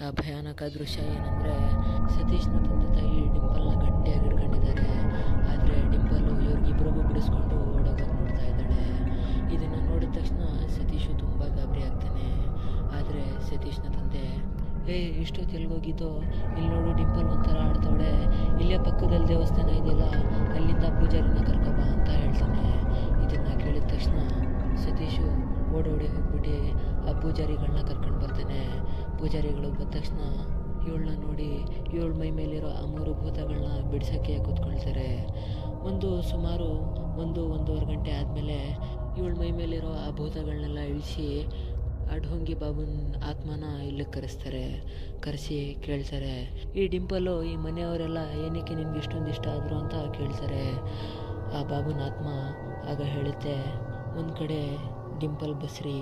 ಆ ಭಯಾನಕ ದೃಶ್ಯ ಏನಂದರೆ, ಸತೀಶ್ನ ತಂದೆ ತಾಯಿ ಡಿಂಪಲ್ನ ಗಟ್ಟಿಯಾಗಿ ಹಿಡ್ಕೊಂಡಿದ್ದಾರೆ, ಆದರೆ ಡಿಂಪಲ್ಲು ಇವ್ರಿಗಿಬ್ರಿಗೂ ಬಿಡಿಸ್ಕೊಂಡು ಓಡೋಗೋದು ನೋಡ್ತಾ ಇದ್ದಾಳೆ. ಇದನ್ನು ನೋಡಿದ ತಕ್ಷಣ ಸತೀಶು ತುಂಬ ಗಾಬರಿ ಆಗ್ತಾನೆ. ಆದರೆ ಸತೀಶ್ನ ತಂದೆ, ಇಷ್ಟೊತ್ತು ಎಲ್ಗೋಗಿದ್ದು, ಇಲ್ಲಿ ನೋಡು ಡಿಂಪಲ್ ಒಂಥರ ಆಡ್ತಾವಳೆ, ಇಲ್ಲೇ ಪಕ್ಕದಲ್ಲಿ ದೇವಸ್ಥಾನ ಇದೆಯಲ್ಲ ಅಲ್ಲಿಂದ ಪೂಜಾರಿನ ಕರ್ಕೊಬಾ ಅಂತ ಹೇಳ್ತಾನೆ. ಇದನ್ನು ಕೇಳಿದ ತಕ್ಷಣ ಸತೀಶು ಓಡೋಡಿ ಹೋಗ್ಬಿಟ್ಟು ಆ ಪೂಜಾರಿಗಳನ್ನ ಕರ್ಕೊಂಡು ಬರ್ತಾನೆ. ಪೂಜಾರಿಗಳು ಬಂದ ತಕ್ಷಣ ಇವಳನ್ನ ನೋಡಿ ಇವಳ ಮೈ ಮೇಲಿರೋ ಆ 3 ಭೂತಗಳನ್ನ ಬಿಡ್ಸೋಕ್ಕೆ ಕೂತ್ಕೊಳ್ತಾರೆ. ಸುಮಾರು 1-1.5 ಗಂಟೆ ಆದಮೇಲೆ ಇವಳ ಮೈ ಮೇಲಿರೋ ಆ ಭೂತಗಳನ್ನೆಲ್ಲ ಇಳಿಸಿ ಆ ಢೋಂಗಿ ಬಾಬುನ ಆತ್ಮನ ಇಲ್ಲಿಗೆ ಕರೆಸಿ ಕೇಳ್ತಾರೆ, ಈ ಡಿಂಪಲ್ಲು ಈ ಮನೆಯವರೆಲ್ಲ ಏನಕ್ಕೆ ನಿನ್ಗೆ ಇಷ್ಟೊಂದು ಇಷ್ಟ ಆದರು ಅಂತ ಕೇಳ್ತಾರೆ. ಆ ಬಾಬುನ ಆತ್ಮ ಆಗ ಹೇಳುತ್ತೆ, ಒಂದು ಕಡೆ ಡಿಂಪಲ್ ಬಸ್ರಿ,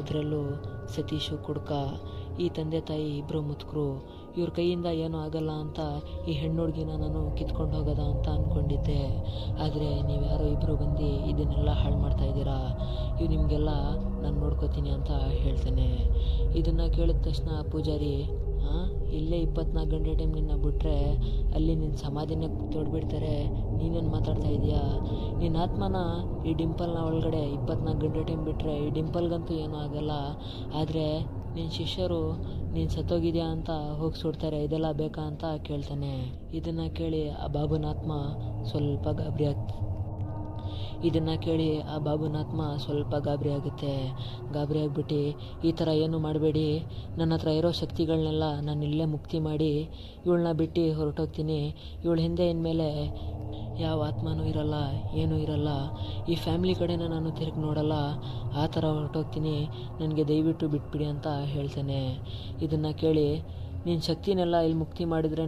ಅದರಲ್ಲೂ ಸತೀಶು ಕುಡ್ಕ, ಈ ತಂದೆ ತಾಯಿ ಇಬ್ಬರು ಮುದುಕರು, ಇವ್ರ ಕೈಯಿಂದ ಏನೂ ಆಗಲ್ಲ ಅಂತ ಈ ಹೆಣ್ಣು ಹುಡುಗಿನ ನಾನು ಕಿತ್ಕೊಂಡು ಹೋಗೋದ ಅಂತ ಅಂದ್ಕೊಂಡಿದ್ದೆ. ಆದರೆ ನೀವು ಯಾರೋ ಇಬ್ಬರು ಬಂದು ಇದನ್ನೆಲ್ಲ ಹಾಳು ಮಾಡ್ತಾಯಿದ್ದೀರಾ, ಇವು ನಿಮಗೆಲ್ಲ ನಾನು ನೋಡ್ಕೋತೀನಿ ಅಂತ ಹೇಳ್ತಾನೆ. ಇದನ್ನು ಕೇಳಿದ ತಕ್ಷಣ ಪೂಜಾರಿ, ಇಲ್ಲೇ 24 ಗಂಟೆ ಟೈಮ್ ನಿನ್ನ ಬಿಟ್ಟರೆ ಅಲ್ಲಿ ನಿನ್ನ ಸಮಾಧಿನೇ ತೋಡ್ಬಿಡ್ತಾರೆ, ನೀನೇನು ಮಾತಾಡ್ತಾ ಇದೀಯಾ? ನಿನ್ನ ಆತ್ಮನ ಈ ಡಿಂಪಲ್ನ ಒಳಗಡೆ 24 ಗಂಟೆ ಟೈಮ್ ಬಿಟ್ಟರೆ ಈ ಡಿಂಪಲ್ಗಂತೂ ಏನೂ ಆಗಲ್ಲ, ಆದರೆ ನಿನ್ನ ಶಿಷ್ಯರು ನೀನು ಸತ್ತೋಗಿದ್ಯಾ ಅಂತ ಹೋಗಿ ಸುಡ್ತಾರೆ, ಇದೆಲ್ಲ ಬೇಕಾ ಅಂತ ಕೇಳ್ತಾನೆ. ಇದನ್ನು ಕೇಳಿ ಆ ಬಾಬುನಾತ್ಮ ಸ್ವಲ್ಪ ಗಾಬರಿ ಆಗುತ್ತೆ. ಗಾಬರಿ ಆಗಿಬಿಟ್ಟು, ಈ ಥರ ಏನು ಮಾಡಬೇಡಿ, ನನ್ನ ಹತ್ರ ಇರೋ ಶಕ್ತಿಗಳನ್ನೆಲ್ಲ ನಾನು ಇಲ್ಲೇ ಮುಕ್ತಿ ಮಾಡಿ ಇವಳನ್ನ ಬಿಟ್ಟು ಹೊರಟೋಗ್ತೀನಿ. ಇವಳ ಹಿಂದೆ ಇನ್ಮೇಲೆ ಯಾವ ಆತ್ಮನೂ ಇರಲ್ಲ, ಏನೂ ಇರಲ್ಲ, ಈ ಫ್ಯಾಮ್ಲಿ ಕಡೆನ ನಾನು ತಿರುಗಿ ನೋಡಲ್ಲ, ಆ ಥರ ಹೊರಟೋಗ್ತೀನಿ, ನನಗೆ ದಯವಿಟ್ಟು ಬಿಟ್ಬಿಡಿ ಅಂತ ಹೇಳ್ತಾನೆ. ಇದನ್ನು ಕೇಳಿ, ನಿನ್ನ ಶಕ್ತಿನೆಲ್ಲ ಇಲ್ಲಿ ಮುಕ್ತಿ ಮಾಡಿದ್ರೇ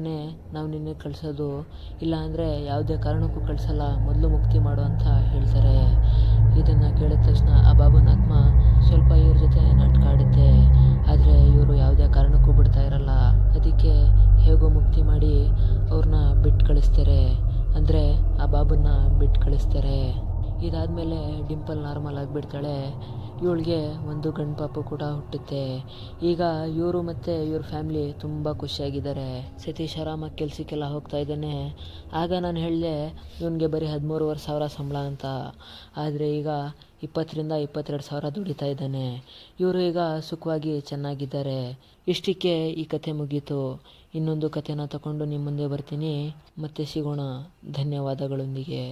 ನಾವು ನಿನ್ನೆ ಕಳಿಸೋದು, ಇಲ್ಲ ಅಂದರೆ ಯಾವುದೇ ಕಾರಣಕ್ಕೂ ಕಳಿಸಲ್ಲ, ಮೊದಲು ಮುಕ್ತಿ ಮಾಡು ಅಂತ ಹೇಳ್ತಾರೆ. ಇದನ್ನು ಕೇಳಿದ ತಕ್ಷಣ ಆ ಬಾಬುನಾತ್ಮ ಸ್ವಲ್ಪ ಇವ್ರ ಜೊತೆ ನಾಟಕ ಆಡುತ್ತೆ, ಆದರೆ ಇವರು ಯಾವುದೇ ಕಾರಣಕ್ಕೂ ಬಿಡ್ತಾ ಇರಲ್ಲ. ಅದಕ್ಕೆ ಹೇಗೋ ಮುಕ್ತಿ ಮಾಡಿ ಅವ್ರನ್ನ ಬಿಟ್ಟು ಕಳಿಸ್ತಾರೆ, ಅಂದರೆ ಆ ಬಾಬನ್ನ ಬಿಟ್ಟು ಕಳಿಸ್ತಾರೆ. ಇದಾದಮೇಲೆ ಡಿಂಪಲ್ ನಾರ್ಮಲ್ ಆಗಿಬಿಡ್ತಾಳೆ. ಇವಳಿಗೆ ಒಂದು ಗಂಡು ಪಾಪು ಕೂಡ ಹುಟ್ಟುತ್ತೆ. ಈಗ ಇವರು ಮತ್ತು ಇವ್ರ ಫ್ಯಾಮ್ಲಿ ತುಂಬ ಖುಷಿಯಾಗಿದ್ದಾರೆ. ಸತೀಶ್ ಆರಾಮಾಗಿ ಕೆಲಸಕ್ಕೆಲ್ಲ ಹೋಗ್ತಾ ಇದ್ದಾನೆ. ಆಗ ನಾನು ಹೇಳಿದೆ ಇವನಿಗೆ ಬರೀ 13,500 ಸಂಬಳ ಅಂತ, ಆದರೆ ಈಗ 20,000-22,000 ದುಡಿತಾ ಇದ್ದಾನೆ. ಇವರು ಈಗ ಸುಖವಾಗಿ ಚೆನ್ನಾಗಿದ್ದಾರೆ. ಇಷ್ಟಕ್ಕೆ ಈ ಕಥೆ ಮುಗೀತು. ಇನ್ನೊಂದು ಕಥೆನ ತಗೊಂಡು ನಿಮ್ಮ ಮುಂದೆ ಬರ್ತೀನಿ. ಮತ್ತೆ ಸಿಗೋಣ ಧನ್ಯವಾದಗಳೊಂದಿಗೆ.